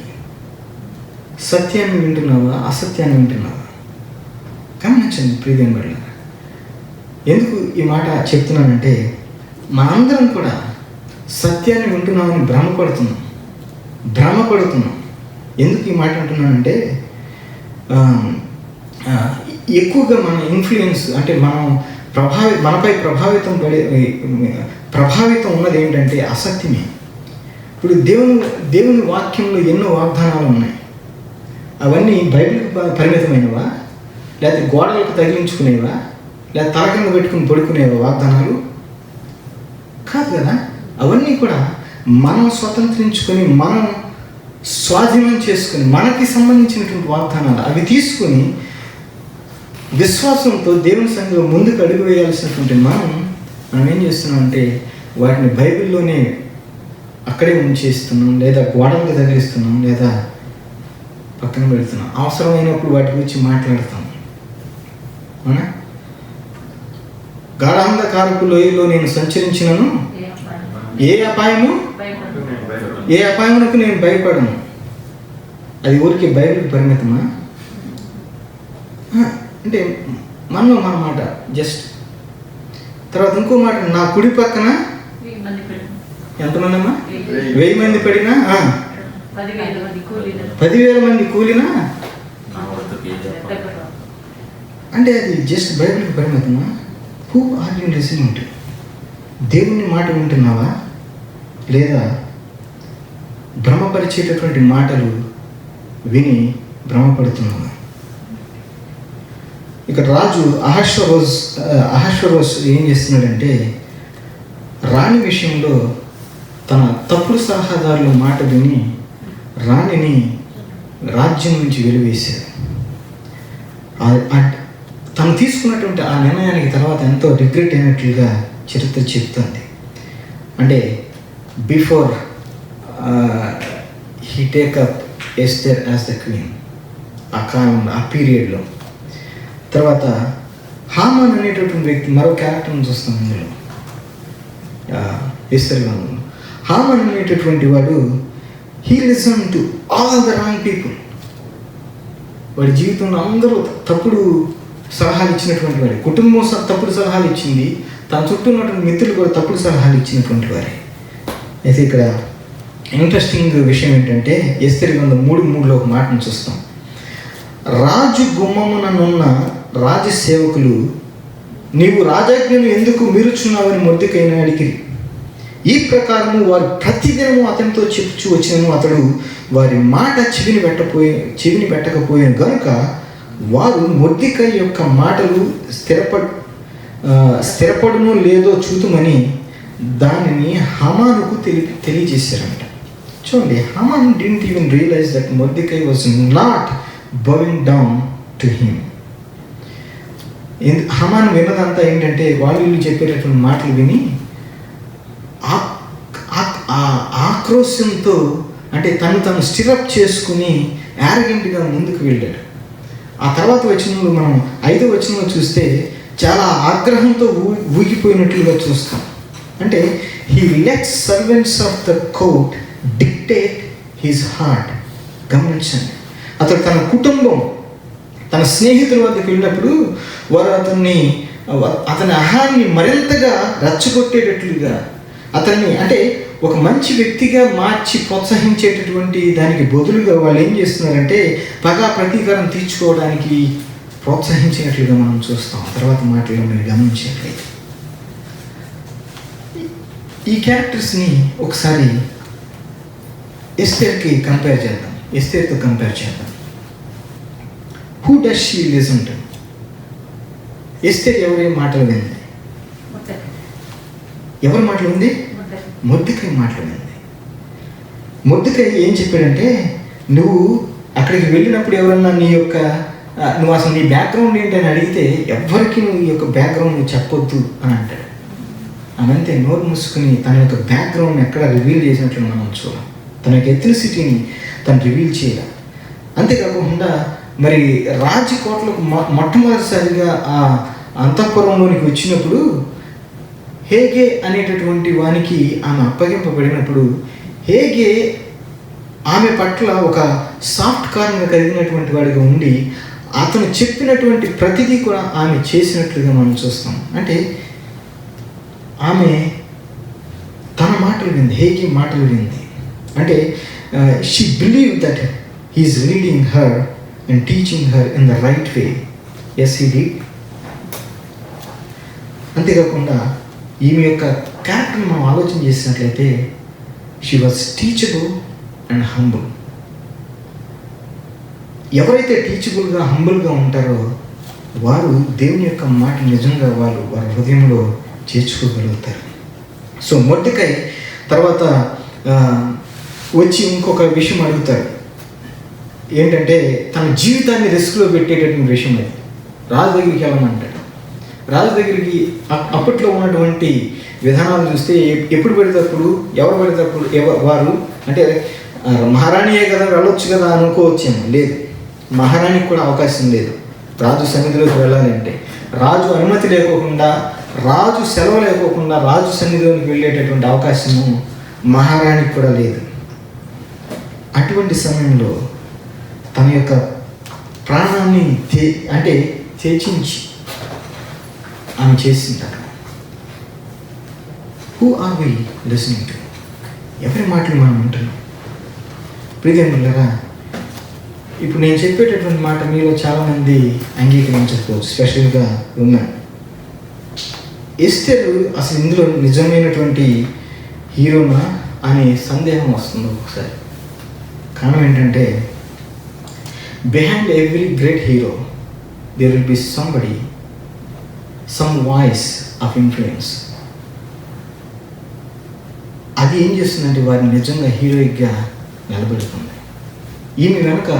సత్యాన్ని వింటున్నావా, అసత్యాన్ని వింటున్నావా? గమనించండి ప్రియమైన బిడ్డలారా. ఎందుకు ఈ మాట చెప్తున్నానంటే, మనందరం కూడా సత్యాన్ని వింటున్నామని భ్రమపడుతున్నాం. ఎందుకు ఈ మాట అంటున్నానంటే, ఎక్కువగా మన ఇన్ఫ్లుయెన్స్ అంటే మనపై ప్రభావితం ఉన్నది ఏంటంటే అసత్యమే. ఇప్పుడు దేవుని వాక్యంలో ఎన్నో వాగ్దానాలు ఉన్నాయి. అవన్నీ బైబిల్కి పరిమితమైనవా, లేకపోతే గోడలకు తగిలించుకునేవా, లేదా తల కింద పెట్టుకుని పడుకునేవా వాగ్దానాలు? కాదు కదా. అవన్నీ కూడా మనం స్వతంత్రించుకొని, మనం స్వాధీనం చేసుకొని, మనకి సంబంధించినటువంటి వాగ్దానాలు. అవి తీసుకొని విశ్వాసంతో దేవుని సంఘంలో ముందుకు అడుగు వేయాల్సినటువంటి మనం ఏం చేస్తున్నామంటే, వాటిని బైబిల్లోనే అక్కడే ఉంచేస్తున్నాం, లేదా గోడలకు తగిలిస్తున్నాం, లేదా పక్కన పెడుతున్నాం. అవసరమైనప్పుడు వాటి గురించి మాట్లాడతాం. అవునా? గాఢాంధకారపు లోయలో నేను సంచరించినను ఏ అపాయమునకు నేను భయపడను. అది ఊరికి బైబిల్కి పరిమితమా? అంటే మనలో మన మాట జస్ట్. తర్వాత ఇంకో మాట, నా కుడి పక్కన ఎంతమంది అమ్మా? 1000 మంది పడినా, 10,000 మంది కూలినా, అంటే అది జస్ట్ బైబిల్కి పరిమితమా? Who are you listening to? దేవుని మాట వింటున్నావా, లేదా భ్రమపరిచేటటువంటి మాటలు విని భ్రమపడుతున్నావా? ఇక్కడ రాజు అహష్వరోష్ ఏం చేస్తున్నాడంటే, రాణి విషయంలో తన తప్పుడు సలహాదారుల మాట విని రాణిని రాజ్యం నుంచి వెలివేశాడు. తను తీసుకున్నటువంటి ఆ నిర్ణయానికి తర్వాత ఎంతో రిగ్రెట్ అయినట్లుగా చరిత్ర చెప్తుంది. అంటే before he take up Esther as the queen, ఆ కాలంలో, ఆ పీరియడ్లో. తర్వాత హామాన్ అనేటటువంటి వ్యక్తి, మరో క్యారెక్టర్ని చూస్తాం ఇందులో ఎస్తర్ గ్రంథంలో. హామాన్ అనేటటువంటి వాడు, he listen to all the wrong people. వాడి జీవితంలో అందరూ తప్పుడు సలహాలు ఇచ్చినటువంటి వాడే, కుటుంబం తప్పుడు సలహాలు ఇచ్చింది, తన చుట్టూ ఉన్నటువంటి మిత్రులు కూడా తప్పుడు సలహాలు ఇచ్చినటువంటి వారే. అయితే ఇక్కడ ఇంట్రెస్టింగ్ విషయం ఏంటంటే, ఎస్తర్ గ్రంథం 3:3లో ఒక మాటను చూస్తాం. రాజు గుమ్మముననున్న రాజసేవకులు, నీవు రాజాజ్ఞను ఎందుకు మీరుచున్నావని మొర్దెకైని అడిగిరి. ఈ ప్రకారము వారు ప్రతిదినము అతనితో చెప్పుచూ వచ్చినను అతడు వారి మాట చెవిని పెట్టకపోయిన గనుక వారు మొర్దెకై యొక్క మాటలు స్థిరపడునో లేదో చూతుమని దానిని హమానుకు తెలియజేశారంట. చూడండి, హమాన్ didn't even realize that Mordecai was not bowing down to him. హమాన్ విన్నదంతా ఏంటంటే, వాళ్ళు చెప్పేటటువంటి మాటలు విని ఆక్రోశంతో, అంటే తను స్టిరప్ చేసుకుని యారగెంట్గా ముందుకు వెళ్ళాడు. ఆ తర్వాత వచనంలో మనం 5వ వచనంలో చూస్తే చాలా ఆగ్రహంతో ఊగిపోయినట్లుగా చూస్తాం. అంటే he let's servants of the court dictate his heart. గమనించండి, అతడు తన కుటుంబం, తన స్నేహితుల వద్దకు వెళ్ళినప్పుడు వారు అతని ఆహారాన్ని మరింతగా రెచ్చగొట్టేటట్లుగా, అతన్ని అంటే ఒక మంచి వ్యక్తిగా మార్చి ప్రోత్సహించేటటువంటి దానికి బదులుగా వాళ్ళు ఏం చేస్తున్నారంటే పగా ప్రతీకారం తీర్చుకోవడానికి ప్రోత్సహించినట్లుగా మనం చూస్తాం. తర్వాత మాటల్లో మీరు గమనించినట్లయితే ఈ క్యారెక్టర్స్ని ఒకసారి ఎస్తేర్తో కంపేర్ చేద్దాం. Who does she listen to? Esther ఎవరే మాటలు వింది? ఎవరి మాటలు ఉంది? మొర్దెకై మాటలు ఉంది. మొర్దెకై ఏం చెప్పాడంటే, నువ్వు అక్కడికి వెళ్ళినప్పుడు ఎవరన్నా నువ్వు అసలు నీ బ్యాక్గ్రౌండ్ ఏంటని అడిగితే ఎవ్వరికి నువ్వు ఈ యొక్క బ్యాక్గ్రౌండ్ నువ్వు చెప్పొద్దు అని అంటాడు. అనంతే నోరు మూసుకుని తన యొక్క బ్యాక్గ్రౌండ్ని ఎక్కడ రివీల్ చేసినట్లు మనం చూడాలి. తన యొక్క ఎథ్నిసిటీని తను రివీల్ చేయాలి. అంతేకాకుండా మరి రాజకోటలకు మొట్టమొదటిసారిగా ఆ అంతఃపురంలోనికి వచ్చినప్పుడు హేగే అనేటటువంటి వానికి ఆమె అప్పగింపబడినప్పుడు హేగే ఆమె పట్ల ఒక సాఫ్ట్ కార్నర్ కలిగినటువంటి వాడిగా ఉండి అతను చెప్పినటువంటి ప్రతిదీ కూడా ఆమె చేసినట్లుగా మనం చూస్తాం. అంటే ఆమె తన మాటలు వింది, హేగే మాటలు వింది. అంటే she believe that he is leading her and teaching her in the right way. Yes he did. అంతేకాకుండా ఈమె యొక్క క్యారెక్టర్ని మనం ఆలోచన చేసినట్లయితే she was teachable and humble. ఎవరైతే టీచబుల్గా హంబుల్గా ఉంటారో వారు దేవుని యొక్క మాట నిజంగా వారి హృదయంలో చేర్చుకోగలుగుతారు. సో మొర్దెకై తర్వాత వచ్చి ఇంకొక విషయం అడుగుతారు. ఏంటంటే తన జీవితాన్ని రిస్క్లో పెట్టేటటువంటి విషయం అది. రాజు దగ్గరికి వెళ్ళమంటాడు. రాజు దగ్గరికి అప్పట్లో ఉన్నటువంటి విధానాలు చూస్తే ఎప్పుడు పెడేటప్పుడు ఎవరు పెడేటప్పుడు వారు అంటే మహారాణియే కదా వెళ్ళొచ్చు కదా అనుకోవచ్చేమో. లేదు, మహారాణికి కూడా అవకాశం లేదు రాజు సన్నిధిలోకి వెళ్ళాలంటే. రాజు అనుమతి లేకోకుండా, రాజు సెలవు లేకోకుండా రాజు సన్నిధిలోకి వెళ్ళేటటువంటి అవకాశము మహారాణికి కూడా లేదు. అటువంటి సమయంలో తన యొక్క ప్రాణాన్ని త్యజించి ఆమె చేసింది. అక్కడ who are we listening to? ఎవరి మాటలు మనం వింటున్నాం? ప్రియమిత్రులారా, ఇప్పుడు నేను చెప్పేటటువంటి మాట మీలో చాలామంది అంగీకరించకపోవచ్చు, స్పెషల్గా ఉమెన్. ఎస్తేరు అసలు ఇందులో నిజమైనటువంటి హీరోనా అనే సందేహం వస్తుంది ఒకసారి. కారణం ఏంటంటే behind every great hero there will be somebody, some voice of influence. అది ఏం చేస్తుందంటే వారిని నిజంగా హీరోయిక్గా నిలబెడుతుంది. ఈమె వెనుక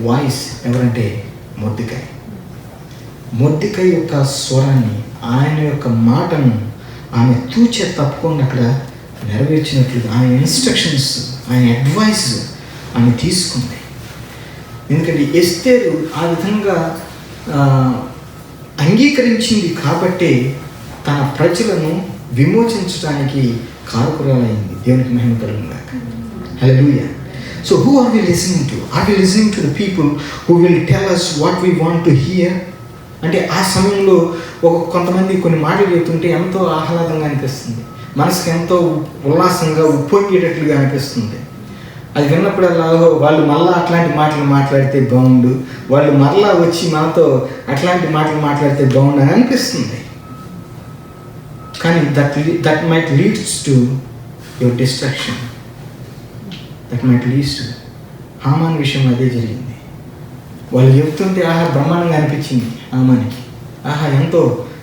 వాయిస్ ఎవరంటే మొర్దెకై. మొర్దెకై యొక్క స్వరాన్ని, ఆయన యొక్క మాటను ఆమె తూచే తప్పకుండా అక్కడ నెరవేర్చినట్లుగా ఆయన ఇన్స్ట్రక్షన్స్, ఆయన అడ్వైస్ ఆమె తీసుకుంది. ఎందుకంటే ఎస్తేరు ఆ విధంగా అంగీకరించింది కాబట్టే తన ప్రజలను విమోచించడానికి కారకురాలైంది. దేవునికి మహిమ కలుగుగాక. హల్లెలూయా. So who are we listening to? Are we listening to the people who will tell us what we want to hear? అంటే ఆ సమయంలో కొంతమంది కొన్ని మాటలు చెప్తుంటే ఎంతో ఆహ్లాదంగా అనిపిస్తుంది, మనసుకి ఎంతో ఉల్లాసంగా ఉప్పొంగేటట్లుగా అనిపిస్తుంది. అది విన్నప్పుడల్లా వాళ్ళు మళ్ళీ అట్లాంటి మాటలు మాట్లాడితే బాగుండు, వాళ్ళు మరలా వచ్చి మనతో అట్లాంటి మాటలు మాట్లాడితే బాగుండు అని అనిపిస్తుంది. కానీ that might leads to your distraction. That might leads to Haman విషయం అదే జరిగింది. వాళ్ళు చెప్తుంటే ఆహా బ్రహ్మాండంగా అనిపించింది హామానికి, ఆహా ఎంతో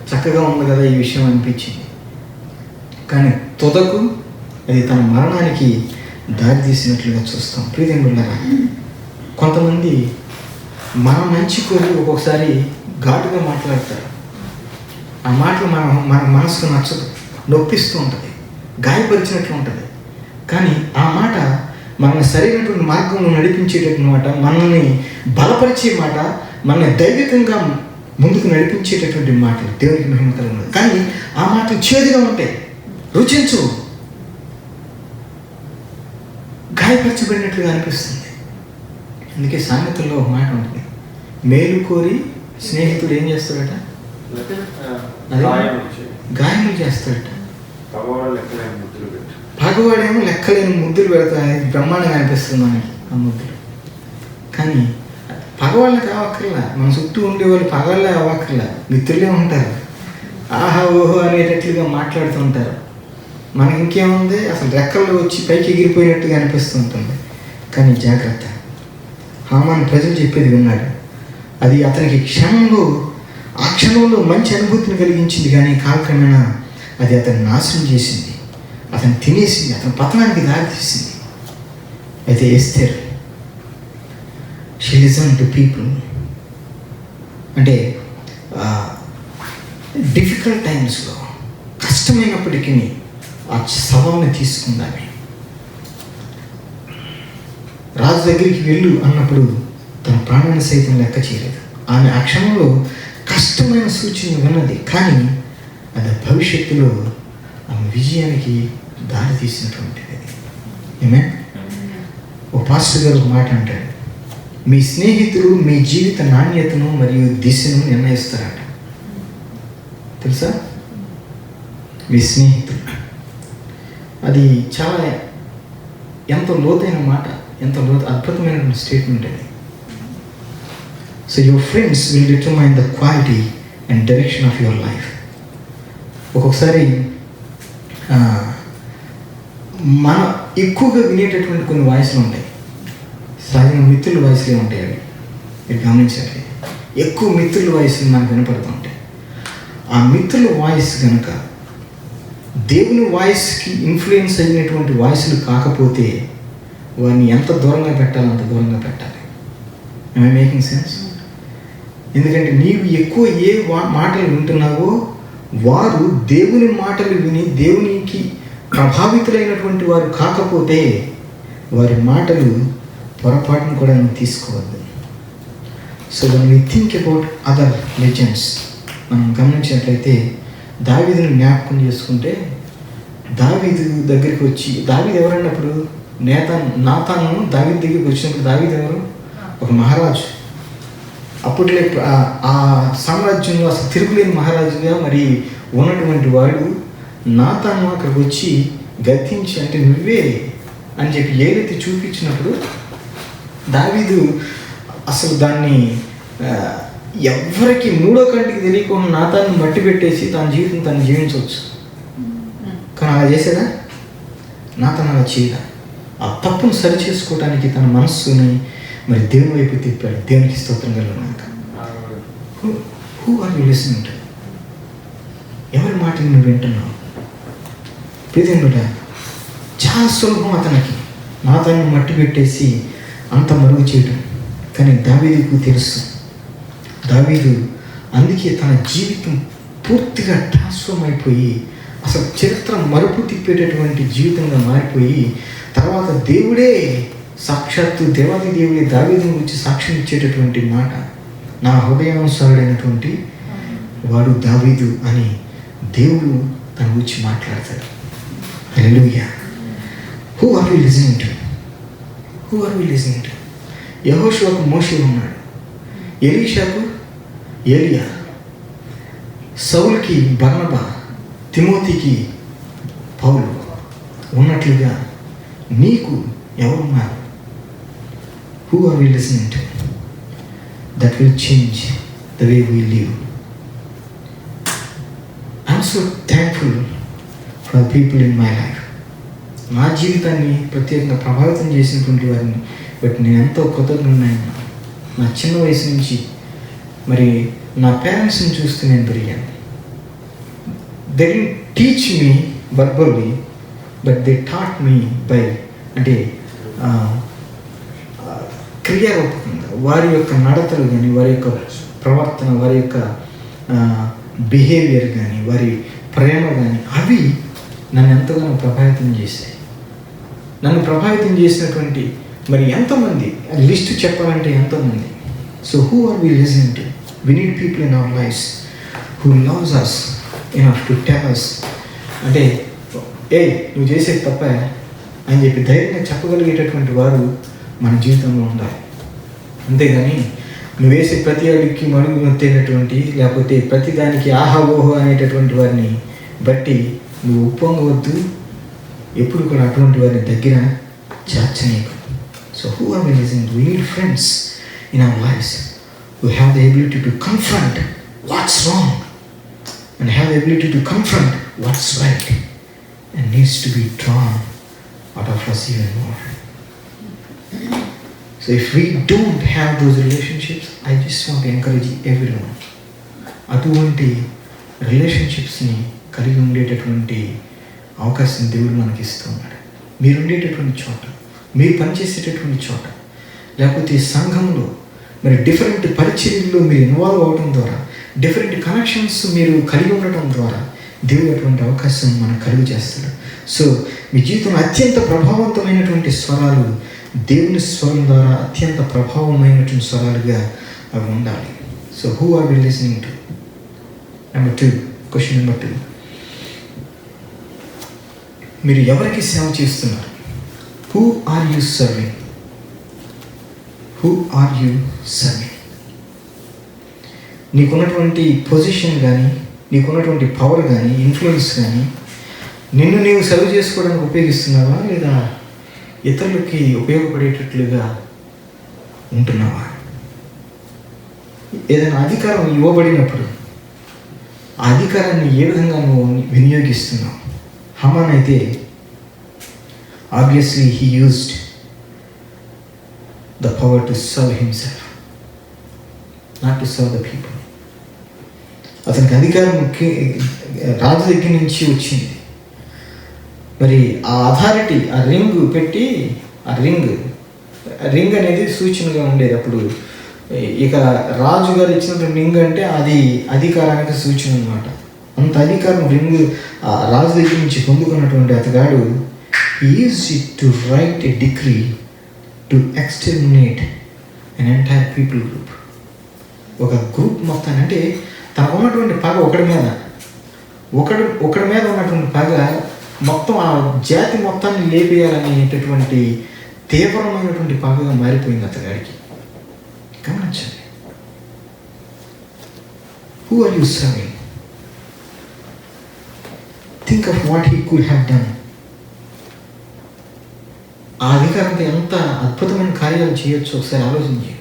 చక్కగా ఉంది కదా ఈ విషయం అనిపించింది. కానీ తుదకు అది తన మరణానికి దారి తీసినట్లుగా చూస్తాం. ప్రియమిత్రులారా, కొంతమంది మన మంచి కోరి ఒక్కొక్కసారి ఘాటుగా మాట్లాడతారు. ఆ మాటలు మన మనసుకు నచ్చదు, నొప్పిస్తూ ఉంటుంది, గాయపరిచినట్లు ఉంటుంది. కానీ ఆ మాట మనల్ని సరైనటువంటి మార్గంలో నడిపించేటటువంటి మాట, మనల్ని బలపరిచే మాట, మనల్ని దైవికంగా ముందుకు నడిపించేటటువంటి మాటలు. దేవునికి మహిమ కలుగుతుంది. కానీ ఆ మాటలు చేదుగా ఉంటాయి, రుచించు, గాయపరచబడినట్లుగా అనిపిస్తుంది. అందుకే సామెతల్లో ఒక మాట ఉంటుంది, మేలు కోరి స్నేహితుడు ఏం చేస్తాడట? గాయములు చేస్తాడట. పగవాడేమో లెక్కలేని ముద్దులు పెడతాయి. బ్రహ్మాండంగా అనిపిస్తుంది మనకి ఆ ముద్దులు. కానీ పగవాళ్ళకి అవ్వక్కర్లా, మన చుట్టూ ఉండేవాళ్ళు పగవాళ్ళే అవ్వక్కర్లా, మిత్రులే ఉంటారు. ఆహా ఓహో అనేటట్లుగా మాట్లాడుతూ ఉంటారు. మనకి ఇంకేముంది, అసలు రెక్కల్లో వచ్చి పైకి ఎగిరిపోయినట్టుగా అనిపిస్తుంటుంది. కానీ జాగ్రత్త, హామాన్ ప్రజలు చెప్పేది విన్నాడు. అది అతనికి ఆ క్షణంలో మంచి అనుభూతిని కలిగించింది. కానీ కాలక్రమేణా అది అతను నాశనం చేసింది, అతను తినేసింది, అతని పతనానికి దారితీసింది. అయితే Esther she listen to people. అంటే డిఫికల్ట్ టైమ్స్లో, కష్టమైనప్పటికీ ఆ సవాల్ని తీసుకుందామె. రాజు దగ్గరికి వెళ్ళు అన్నప్పుడు తన ప్రాణాన్ని సైతం లెక్క చేయలేదు. ఆమె ఆ క్షణంలో కష్టమైన సూచన విన్నది, కానీ అది భవిష్యత్తులో ఆమె విజయానికి దారి తీసినటువంటిది. ఏమే ఓ పాస్టర్ గారు ఒక మాట అంటాడు, మీ స్నేహితులు మీ జీవిత నాణ్యతను మరియు దిశను నిర్ణయిస్తారట. తెలుసా? మీ స్నేహితులు, అది చాలా ఎంతో లోతైన మాట, ఎంతో అద్భుతమైన స్టేట్మెంట్ అది. So your friends will determine the quality and direction of your life. ఒక్కొక్కసారి మనం ఎక్కువగా వినేటటువంటి కొన్ని వాయిస్లు ఉంటాయి. సహజంగా మిత్రుల వాయిస్లే ఉంటాయి. అవి మీరు గమనించాలి. ఎక్కువ మిత్రుల వాయిస్లు మనకు వినపడుతూ ఉంటాయి. ఆ మిత్రుల వాయిస్ కనుక దేవుని వాయిస్కి ఇన్ఫ్లుయెన్స్ అయినటువంటి వాయిస్లు కాకపోతే వారిని ఎంత దూరంగా పెట్టాలో అంత దూరంగా పెట్టాలి. I making sense? ఎందుకంటే నీవు ఎక్కువ ఏ మాటలు వింటున్నావో వారు దేవుని మాటలు విని దేవునికి ప్రభావితులైనటువంటి వారు కాకపోతే వారి మాటలు పొరపాటును కూడా నువ్వు తీసుకోవద్దు. So when we think about other legends, మనం గమనించినట్లయితే దావీదుని జ్ఞాపకం చేసుకుంటే, దావీదు దగ్గరికి వచ్చి, దావీదు ఎవరన్నప్పుడు నాతాను దావీదు దగ్గరికి వచ్చినప్పుడు, దావీదు ఎవరు? ఒక మహారాజు. అప్పట్లో ఆ సామ్రాజ్యంలో అసలు తిరుగులేని మహారాజుగా మరి ఉన్నటువంటి వాడు నాతాను అక్కడికి వచ్చి గద్దించి, అంటే నువ్వే అని చెప్పి ఏదైతే చూపించినప్పుడు దావీదు అసలు దాన్ని ఎవరికి మూడో కంటికి తెలియకుండా నాతాన్ని మట్టి పెట్టేసి తన జీవితం తను జీవించవచ్చు. కానీ అలా చేసేదా? నాతాను అలా చేయదా. ఆ తప్పును సరి చేసుకోవడానికి తన మనస్సుని మరి దేవుని వైపు తిప్పాడు. దేవునికి స్తోత్రం కలుగునాక. Who are you listening to? ఎవరి మాటని నువ్వు వింటున్నావు? ప్రియదేవుడా, చాలా సులభం అతనికి నాతాన్ని మట్టి పెట్టేసి అంత మరుగు చేయడం. కానీ దావీదుకు తెలుసు. దావీదు అందుకే తన జీవితం పూర్తిగా ట్రాన్స్ఫార్మ్ అయిపోయి అసలు చరిత్ర మరుపు తిప్పేటటువంటి జీవితంగా మారిపోయి, తర్వాత దేవుడే సాక్షాత్తు దేవాది దేవుడే దావీదుని గురించి సాక్ష్యం ఇచ్చేటటువంటి మాట, నా హృదయానుసారుడైనటువంటి వాడు దావీదు అని దేవుడు తన గురించి మాట్లాడతాడు. Hallelujah. Who are we listening to? Who are we listening to? యెహోషువకు మోషే ఉన్నాడు, ఎలీషాకు ఏలియా, సౌలుకి బర్నబా, తిమోతికి పౌలు ఉన్నట్లుగా నీకు ఎవరున్నారు? Who are we listening to? That will change the way we live. I'm so thankful for people in my life. నా జీవితాన్ని ప్రత్యేకంగా ప్రభావితం చేసినటువంటి వారిని బట్ నేను ఎంతో కృతజ్ఞున్నాను. నా చిన్న వయసు నుంచి మరి నా పేరెంట్స్ని చూస్తూ నేను పెరిగాను. They didn't teach me verbally, but they taught me by, అంటే క్రియారూపకంగా వారి యొక్క నడతలు కానీ, వారి యొక్క ప్రవర్తన, వారి యొక్క బిహేవియర్ కానీ, వారి ప్రేమ కానీ, అవి నన్ను ఎంతగానో ప్రభావితం చేశాయి. నన్ను ప్రభావితం చేసినటువంటి మరి ఎంతోమంది, లిస్ట్ చెప్పాలంటే ఎంతోమంది. So who are we listening to? We need people in our lives who loves us enough to tell us, అంటే నువ్వు చేసేది తప్ప అని చెప్పి ధైర్యంగా చెప్పగలిగేటటువంటి వారు మన జీవితంలో ఉండాలి. అంతేగాని నువ్వు వేసే ప్రతి అడుగుకి మడుగు నొత్తేటటువంటి, లేకపోతే ప్రతి దానికి ఆహా ఓహో అనేటటువంటి వారిని బట్టి నువ్వు ఉప్పొంగవద్దు. ఎప్పుడు కూడా అటువంటి వారి దగ్గర చేర్చనీయకు. So who are we listening to? We need friends in our lives who have the ability to confront what's wrong and have the ability to confront what's right and needs to be drawn out of us even more. So if we don't have those relationships, I just want to encourage everyone, అటువంటి రిలేషన్షిప్స్ని కలిగి ఉండేటటువంటి అవకాశం దేవుడు మనకి ఇస్తూ ఉన్నాడు. మీరు ఉండేటటువంటి చోట, మీరు పనిచేసేటటువంటి చోట, లేకపోతే సంఘంలో మరి డిఫరెంట్ పరిచర్యల్లో మీరు ఇన్వాల్వ్ అవ్వడం ద్వారా, డిఫరెంట్ కనెక్షన్స్ మీరు కలిగి ఉండటం ద్వారా దేవుడు అటువంటి అవకాశం మనకు కలుగు చేస్తాడు. సో మీ జీవితంలో అత్యంత ప్రభావవంతమైనటువంటి స్వరాలు దేవుని స్వరం ద్వారా అత్యంత ప్రభావమైనటువంటి స్వరాలుగా అవి ఉండాలి. So who are we listening to? Number 2, question number 2, మీరు ఎవరికి సేవ చేస్తున్నారు? Who are you serving? Who are you serving? నీకున్నటువంటి పొజిషన్ కానీ, నీకున్నటువంటి పవర్ కానీ, ఇన్ఫ్లుయెన్స్ కానీ నిన్ను నీవు సర్వ్ చేసుకోవడానికి ఉపయోగిస్తున్నావా, లేదా ఇతరులకి ఉపయోగపడేటట్లుగా ఉంటున్నావా? ఏదైనా అధికారం ఇవ్వబడినప్పుడు ఆ అధికారాన్ని ఏ విధంగా నువ్వు వినియోగిస్తున్నావు? హమాన్ అయితే obviously he used the power to serve himself, not to serve the people. అతనికి అధికారం రాజు దగ్గర నుంచి వచ్చింది. మరి ఆ అథారిటీ, ఆ రింగ్ పెట్టి, ఆ రింగ్ అనేది సూచనగా ఉండేది. అప్పుడు ఇక రాజు గారు ఇచ్చినటువంటి రింగ్ అంటే అది అధికారానికి సూచన అన్నమాట. అంత అధికారం రింగ్ రాజు దగ్గర నుంచి పొందుకున్నటువంటి అతగాడు use it to write a decree to exterminate an entire people group. ఒక గ్రూప్ మొత్తాన్ని, అంటే తనకు ఉన్నటువంటి పగ ఒకడి మీద ఉన్నటువంటి పగ మొత్తం ఆ జాతి మొత్తాన్ని లేపేయాలనేటటువంటి తీవ్రమైనటువంటి పగగా మారిపోయింది అతగాడికి. గమనించండి. Who are you serving? Think of what he could have done. ఆ అధికారంతో ఎంత అద్భుతమైన కార్యాలు చేయొచ్చు ఒకసారి ఆలోచించి.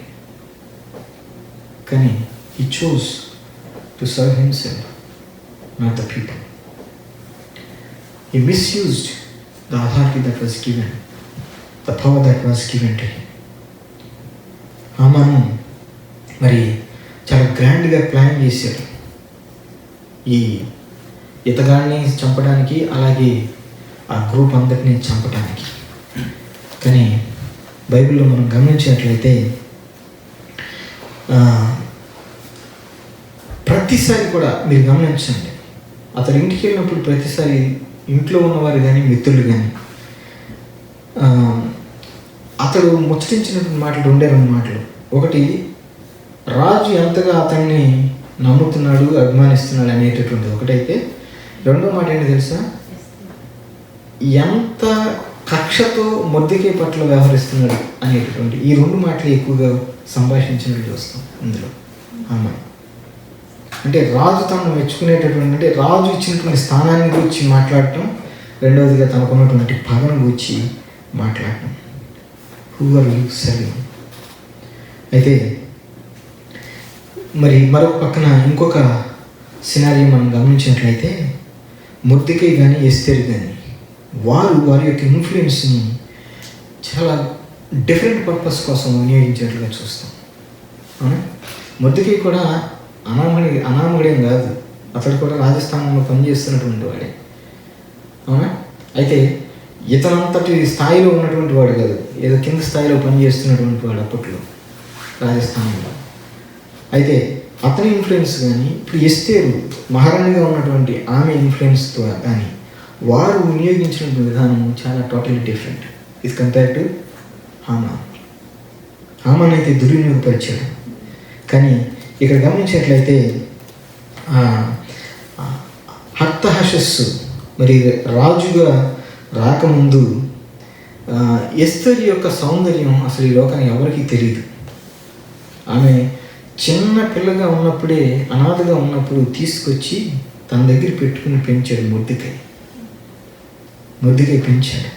కానీ he chose to serve himself, not the people. He misused the authority that was given, the power that was given to him. హామాను మరి చాలా గ్రాండ్గా ప్లాన్ చేశాడు ఈ ఇతగాడిని చంపడానికి, అలాగే ఆ గ్రూప్ అందరినీ చంపడానికి. కానీ బైబిల్లో మనం గమనించినట్లయితే ప్రతిసారి కూడా మీరు గమనించండి, అతడు ఇంటికి వెళ్ళినప్పుడు ప్రతిసారి ఇంట్లో ఉన్నవారు కానీ, మిత్రులు కానీ అతడు ముచ్చటించినటువంటి మాటలు, 2 మాటలు. ఒకటి, రాజు ఎంతగా అతన్ని నమ్ముతున్నాడు, అభిమానిస్తున్నాడు అనేటటువంటిది ఒకటైతే, రెండో మాట ఏంటి తెలుసా? ఎంత కక్షతో మొర్దెకై పట్ల వ్యవహరిస్తున్నాడు అనేటటువంటి ఈ 2 మాటలు ఎక్కువగా సంభాషించినట్టు చూస్తాం ఇందులో. హామాను అంటే రాజు తనను మెచ్చుకునేటటువంటి, అంటే రాజు ఇచ్చినటువంటి స్థానాన్ని గురించి మాట్లాడటం, రెండవదిగా తనకున్నటువంటి పగను గురించి మాట్లాడటం. Who are you serving? అయితే మరి మరొక పక్కన ఇంకొక సినారియో మనం గమనించినట్లయితే, మొర్దెకై కానీ, ఎస్తేరు కానీ వారి యొక్క ఇన్ఫ్లుయెన్స్ని చాలా డిఫరెంట్ పర్పస్ కోసం వినియోగించినట్లుగా చూస్తాం. అవునా? మొర్దెకై కూడా అనామకుడేం కాదు, అతడు కూడా రాజస్థానంలో పనిచేస్తున్నటువంటి వాడే. అవునా? అయితే ఇతనంతటి స్థాయిలో ఉన్నటువంటి వాడు కాదు, ఏదో కింద స్థాయిలో పనిచేస్తున్నటువంటి వాడు అప్పట్లో రాజస్థానంలో. అయితే అతని ఇన్ఫ్లుయెన్స్ కానీ, ఇప్పుడు ఎస్తేరు మహారాణిగా ఉన్నటువంటి ఆమె ఇన్ఫ్లుయెన్స్తో కానీ వారు వినియోగించిన విధానం చాలా టోటలీ డిఫరెంట్ ఇది కంపేర్ టు హామాన్ అయితే దుర్వినియోగపరిచాడు. కానీ ఇక్కడ గమనించినట్లయితే హర్తహషస్సు మరి రాజుగా రాకముందు ఎస్తేరు యొక్క సౌందర్యం అసలు ఈ లోకానికి ఎవరికీ తెలియదు. ఆమె చిన్న పిల్లగా ఉన్నప్పుడే, అనాథగా ఉన్నప్పుడు తీసుకొచ్చి తన దగ్గర పెట్టుకుని పెంచాడు మొర్దెకై పెంచాడు.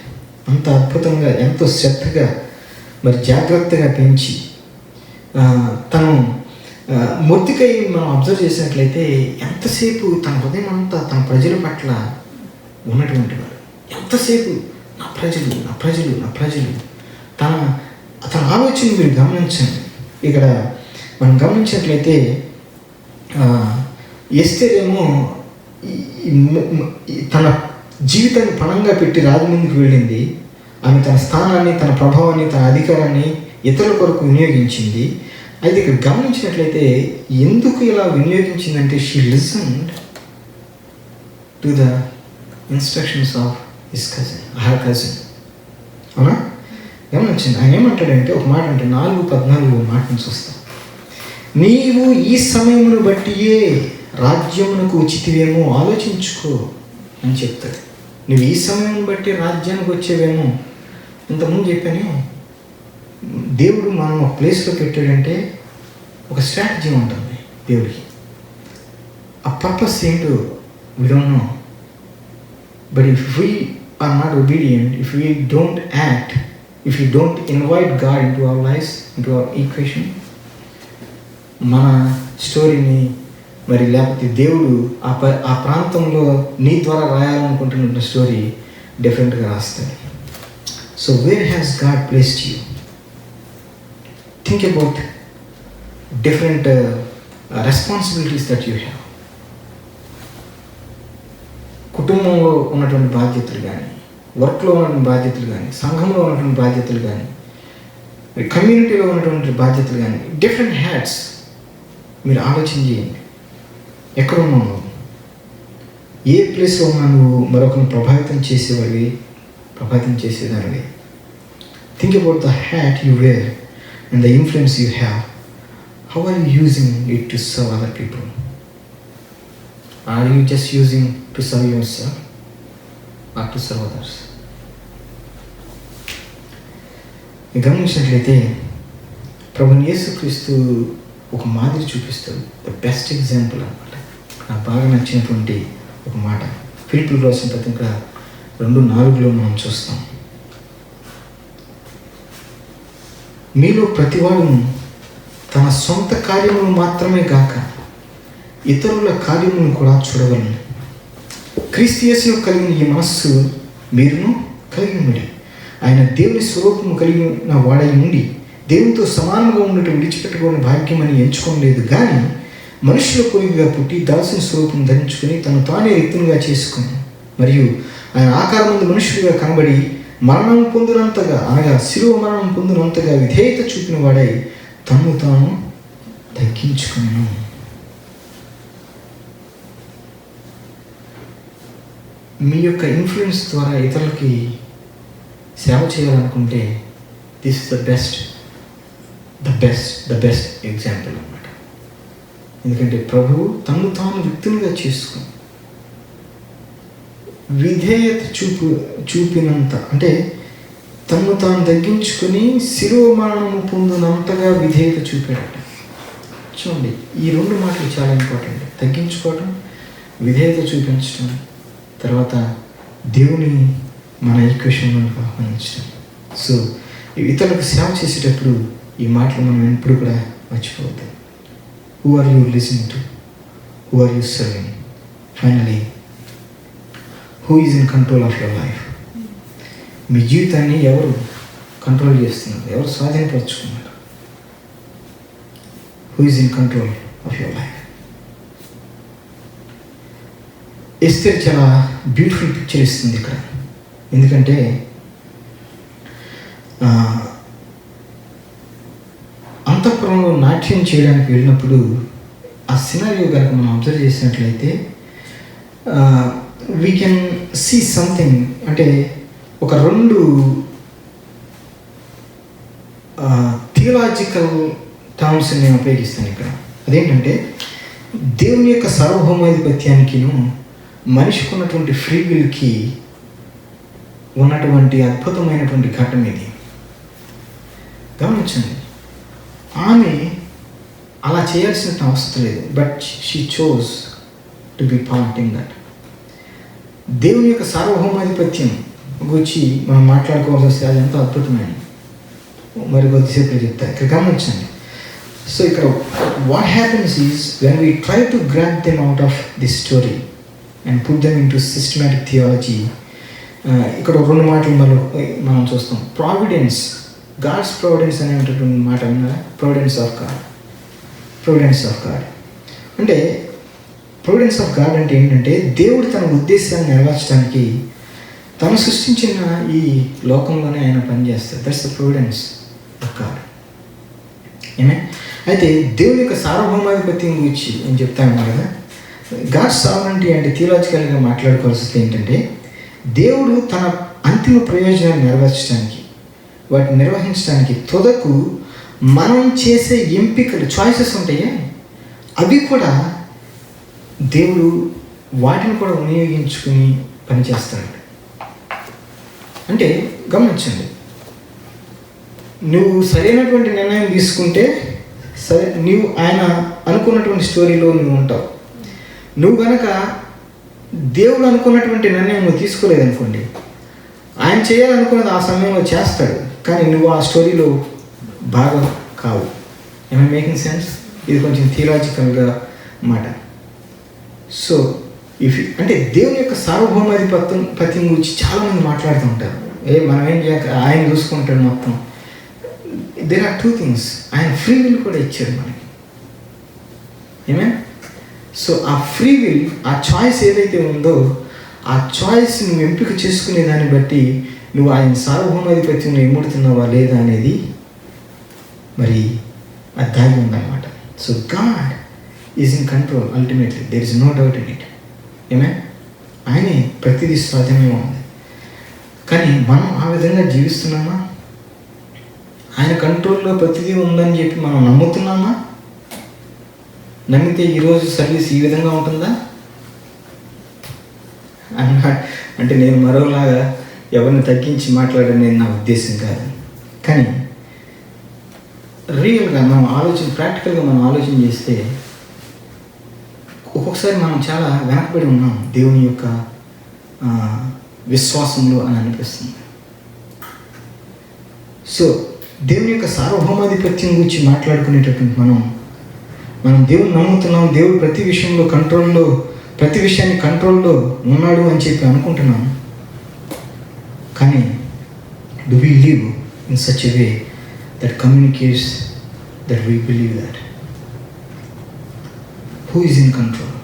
అంత అద్భుతంగా, ఎంతో శ్రద్ధగా, మరి జాగ్రత్తగా పెంచి తను మొర్దెకై మనం అబ్జర్వ్ చేసినట్లయితే ఎంతసేపు తన హృదయం అంతా తన ప్రజల పట్ల ఉన్నటువంటి వాడు. ఎంతసేపు నా ప్రజలు తన ఆలోచన మీరు గమనించండి. ఇక్కడ మనం గమనించినట్లయితే ఎస్తేరేమో తన జీవితాన్ని పణంగా పెట్టి రాజు ముందుకు వెళ్ళింది. ఆమె తన స్థానాన్ని, తన ప్రభావాన్ని, తన అధికారాన్ని ఇతరుల కొరకు వినియోగించింది. అయితే ఇక్కడ గమనించినట్లయితే ఎందుకు ఇలా వినియోగించిందంటే she listened to the instructions of his cousin, her cousin. అవునా? గమనించండి, ఆయన ఏమంటాడంటే ఒక మాట అంటే 4:14 మాట నుంచి వస్తాం. నీవు ఈ సమయమును బట్టియే రాజ్యమునకు ఉచితవేమో ఆలోచించుకో అని చెప్తాడు. నువ్వు ఈ సమయం బట్టి రాజ్యానికి వచ్చేవేమో. ఇంతకుముందు చెప్పాను, దేవుడు మనం ఒక ప్లేస్లో పెట్టాడంటే ఒక స్ట్రాటజీ ఉంటుంది దేవుడికి. ఆ పర్పస్ ఏంటో we don't know. But if we are not obedient, if we don't act, if you don't invite God into our lives, into our equation, మన స్టోరీని మరి లేకపోతే దేవుడు ఆ ప్రాంతంలో నీ ద్వారా రాయాలనుకుంటున్న స్టోరీ డిఫరెంట్గా రాస్తాడు. So where has God placed you? Think about different responsibilities that you have. కుటుంబంలో ఉన్నటువంటి బాధ్యతలు కానీ, వర్క్లో ఉన్నటువంటి బాధ్యతలు కానీ, సంఘంలో ఉన్నటువంటి బాధ్యతలు కానీ, కమ్యూనిటీలో ఉన్నటువంటి బాధ్యతలు కానీ, డిఫరెంట్ హ్యాట్స్. మీరు ఆలోచన చేయండి, ఎక్కడ ఉన్నావు నువ్వు? ఏ ప్లేస్లో ఉన్నా నువ్వు మరొకరిని ప్రభావితం చేసేదానివి. Think about the hat you wear and the influence you have. How are you using it to serve other people? Are you just using to serve yourself or to serve others? గమనించినట్లయితే ప్రభువైన యేసుక్రీస్తు ఒక మాదిరి చూపిస్తాడు, the best example అన్నమాట. నాకు బాగా నచ్చినటువంటి ఒక మాట ఫిలిప్పీయులకు రాసిన పత్రిక 2:4 మనం చూస్తాం. మీలో ప్రతివాడును తన సొంత కార్యములు మాత్రమే గాక ఇతరుల కార్యములను కూడా చూడగలను. క్రీస్తు యేసును కలిగిన ఈ మనస్సు మీరును కలిగి ఉండి, ఆయన దేవుని స్వరూపము కలిగిన వాడై ఉండి దేవునితో సమానంగా ఉండటం విడిచిపెట్టుకోని భాగ్యమని ఎంచుకోలేదు, కానీ మనుషుల పోలికగా పుట్టి దాసుని స్వరూపం ధరించుకుని తను తానే రిక్తునిగా చేసుకుని మరియు ఆయన ఆకారమందు మనుషుడిగా కనబడి మరణం పొందినంతగా, అనగా శిలువ మరణం పొందినంతగా విధేయత చూపిన వాడై తను తాను తగ్గించుకున్నాను. మీ యొక్క ఇన్ఫ్లుయెన్స్ ద్వారా ఇతరులకి సేవ చేయాలనుకుంటే this is the best example అన్నమాట. ఎందుకంటే ప్రభువు తను తాను వ్యక్తులుగా చేసుకుని విధేయత చూపినంత, అంటే తను తాను తగ్గించుకొని శిలువ మరణము పొందినంతగా విధేయత చూపాడట. చూడండి, ఈ 2 మాటలు చాలా ఇంపార్టెంట్. తగ్గించుకోవడం, విధేయత చూపించడం, తర్వాత దేవుని మన ఈక్వేషన్లోకి ఆహ్వానించడం. సో ఇతరులకు సేవ చేసేటప్పుడు ఈ మాటలు మనం ఎప్పుడు కూడా మర్చిపోవద్దు. Who are you listening to? Who are you serving? Finally, who is in control of your life? మీ జీవితాన్ని ఎవరు కంట్రోల్ చేస్తున్నారు? ఎవరు స్వాధీనపరుచుకున్నారు? Who is in control of your life? Esther చాలా బ్యూటిఫుల్ పిక్చర్ ఇస్తుంది ఇక్కడ. ఎందుకంటే అంతఃపురంలో నాట్యం చేయడానికి వెళ్ళినప్పుడు ఆ సినారియో కనుక మనం అబ్జర్వ్ చేసినట్లయితే వీ కెన్ సీ సంథింగ్. అంటే ఒక 2 థియలాజికల్ టర్మ్స్ నేను ఉపయోగిస్తాను ఇక్కడ. అదేంటంటే దేవుని యొక్క సార్వభౌమాధిపత్యానికిను మనిషికి ఉన్నటువంటి ఫ్రీ విల్కి ఉన్నటువంటి అద్భుతమైనటువంటి ఘట్టం ఇది. గమనించండి, ఆమె అలా చేయాల్సిన అవసరం లేదు, but she chose to be part in that. దేవుని యొక్క సార్వభౌమాధిపత్యం గురించి మనం మాట్లాడుకోవాల్సి వస్తే అది ఎంతో అద్భుతమైనది. మరి కొద్దిసేపు చెప్తాను. ఇక్కడ గమనించండి. సో ఇక్కడ what happens is when we try to grab them out of this story and put them in to systematic theology. ఇక్కడ 2 మాటలు మనం చూస్తాం. ప్రావిడెన్స్, గాడ్స్ ప్రావిడెన్స్ అనేటువంటి మాట విన్నారా? ప్రావిడెన్స్ ఆఫ్ గాడ్ అంటే ప్రొవిడెన్స్ ఆఫ్ గాడ్ అంటే ఏంటంటే దేవుడు తన ఉద్దేశాన్ని నెరవేర్చడానికి తను సృష్టించిన ఈ లోకంలోనే ఆయన పనిచేస్తారు. That's the providence of God. ఏమే అయితే దేవుడి యొక్క సార్వభౌమాధిపత్యం గురించి నేను చెప్తాను కదా. గాడ్ సావరెంటీ అంటే థియలాజికల్గా మాట్లాడుకోవాల్సి వస్తే ఏంటంటే దేవుడు తన అంతిమ ప్రయోజనాన్ని నెరవేర్చడానికి, వాటిని నిర్వహించడానికి తుదకు మనం చేసే ఎంపికలు, చాయిసెస్ ఉంటాయి, అవి కూడా దేవుడు వాటిని కూడా వినియోగించుకుని పనిచేస్తాడు. అంటే గమనించండి, నువ్వు సరైనటువంటి నిర్ణయం తీసుకుంటే సరే, నువ్వు ఆయన అనుకున్నటువంటి స్టోరీలో నువ్వు ఉంటావు. నువ్వు కనుక దేవుడు అనుకున్నటువంటి నిర్ణయం నువ్వు తీసుకోలేదనుకోండి, ఆయన చేయాలనుకున్నది ఆ సమయంలో చేస్తాడు, కానీ నువ్వు ఆ స్టోరీలో భాగం కావు. ఏమైనా మేకింగ్ సెన్స్? ఇది కొంచెం థియలాజికల్గా మాట. సో అంటే దేవుని యొక్క సార్వభౌమాధిపత్యం గురించి చాలామంది మాట్లాడుతూ ఉంటారు. మనం ఏం చేయక ఆయన చూసుకుంటాడు మొత్తం. There are 2 things. ఆయన ఫ్రీ విల్ కూడా ఇచ్చాడు మనకి. ఏమే? సో ఆ ఫ్రీ విల్, ఆ చాయిస్ ఏదైతే ఉందో ఆ చాయిస్ నువ్వు ఎంపిక చేసుకునే దాన్ని బట్టి నువ్వు ఆయన సార్వభౌమాధిపత్యంలో ఇముడుతున్నావా లేదా అనేది మరి అది దాగి ఉందన్నమాట. So God is in control ultimately. There is no doubt in it. ఏమే? ఆయనే ప్రతిదీ సాధ్యమే ఉంది. కానీ మనం ఆ విధంగా జీవిస్తున్నామా? ఆయన కంట్రోల్లో ప్రతిదీ ఉందని చెప్పి మనం నమ్ముతున్నామా? నమ్మితే ఈరోజు సర్వీస్ ఈ విధంగా ఉంటుందా? అంటే నేను మరోలాగా ఎవరిని తగ్గించి మాట్లాడని నా ఉద్దేశం కాదు. కానీ రియల్గా మనం ప్రాక్టికల్గా మనం ఆలోచన చేస్తే ఒక్కొక్కసారి మనం చాలా వెనకబడి ఉన్నాం దేవుని యొక్క విశ్వాసంలో అని అనిపిస్తుంది. సో దేవుని యొక్క సార్వభౌమాధిపత్యం గురించి మాట్లాడుకునేటటువంటి మనం దేవుని నమ్ముతున్నాం, దేవుడు ప్రతి విషయంలో కంట్రోల్లో, ప్రతి విషయాన్ని కంట్రోల్లో ఉన్నాడు అని చెప్పి అనుకుంటున్నాం. కానీ do we live in such a way that communicates that we believe that? Who is in control?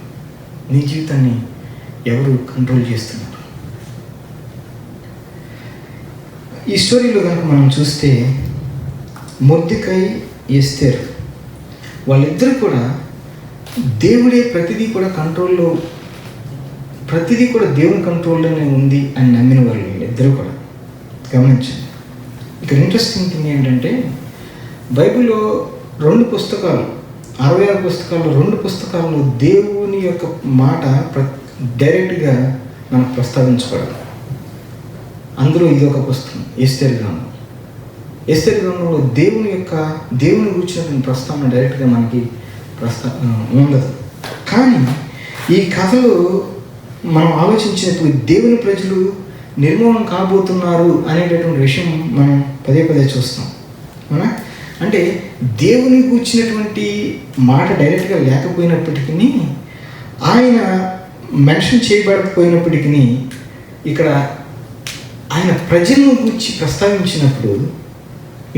నీ జీవితాన్ని ఎవరు కంట్రోల్ చేస్తున్నారు? ఈ స్టోరీలో కనుక మనం చూస్తే మొర్దెకై, ఎస్తేర్ వాళ్ళిద్దరూ కూడా దేవుడే ప్రతిదీ కూడా కంట్రోల్లో, ప్రతిదీ కూడా దేవుని కంట్రోల్లోనే ఉంది అని నమ్మిన వాళ్ళు వీళ్ళిద్దరూ కూడా. గమనించండి. ఇక్కడ ఇంట్రెస్టింగ్ థింగ్ ఏంటంటే బైబిల్లో 2 పుస్తకాలు, 66 పుస్తకాల్లో 2 పుస్తకాల్లో దేవుని యొక్క మాట డైరెక్ట్గా మనకు ప్రస్తావించబడదు. అందులో ఇది ఒక పుస్తకం, ఎస్తేర్ గ్రంథం. ఎస్తేర్ గ్రంథంలో దేవుని గురించిన ప్రస్తావన డైరెక్ట్గా మనకి ఉండదు. కానీ ఈ కథలో మనం ఆలోచించినప్పుడు దేవుని ప్రజలు నిర్మూలన కాబోతున్నారు అనేటటువంటి విషయం మనం పదే చూస్తాం. అవునా? అంటే దేవుని కూర్చున్నటువంటి మాట డైరెక్ట్గా లేకపోయినప్పటికీ, ఆయన మెన్షన్ చేయబడకపోయినప్పటికీ, ఇక్కడ ఆయన ప్రజలను గురించి ప్రస్తావించినప్పుడు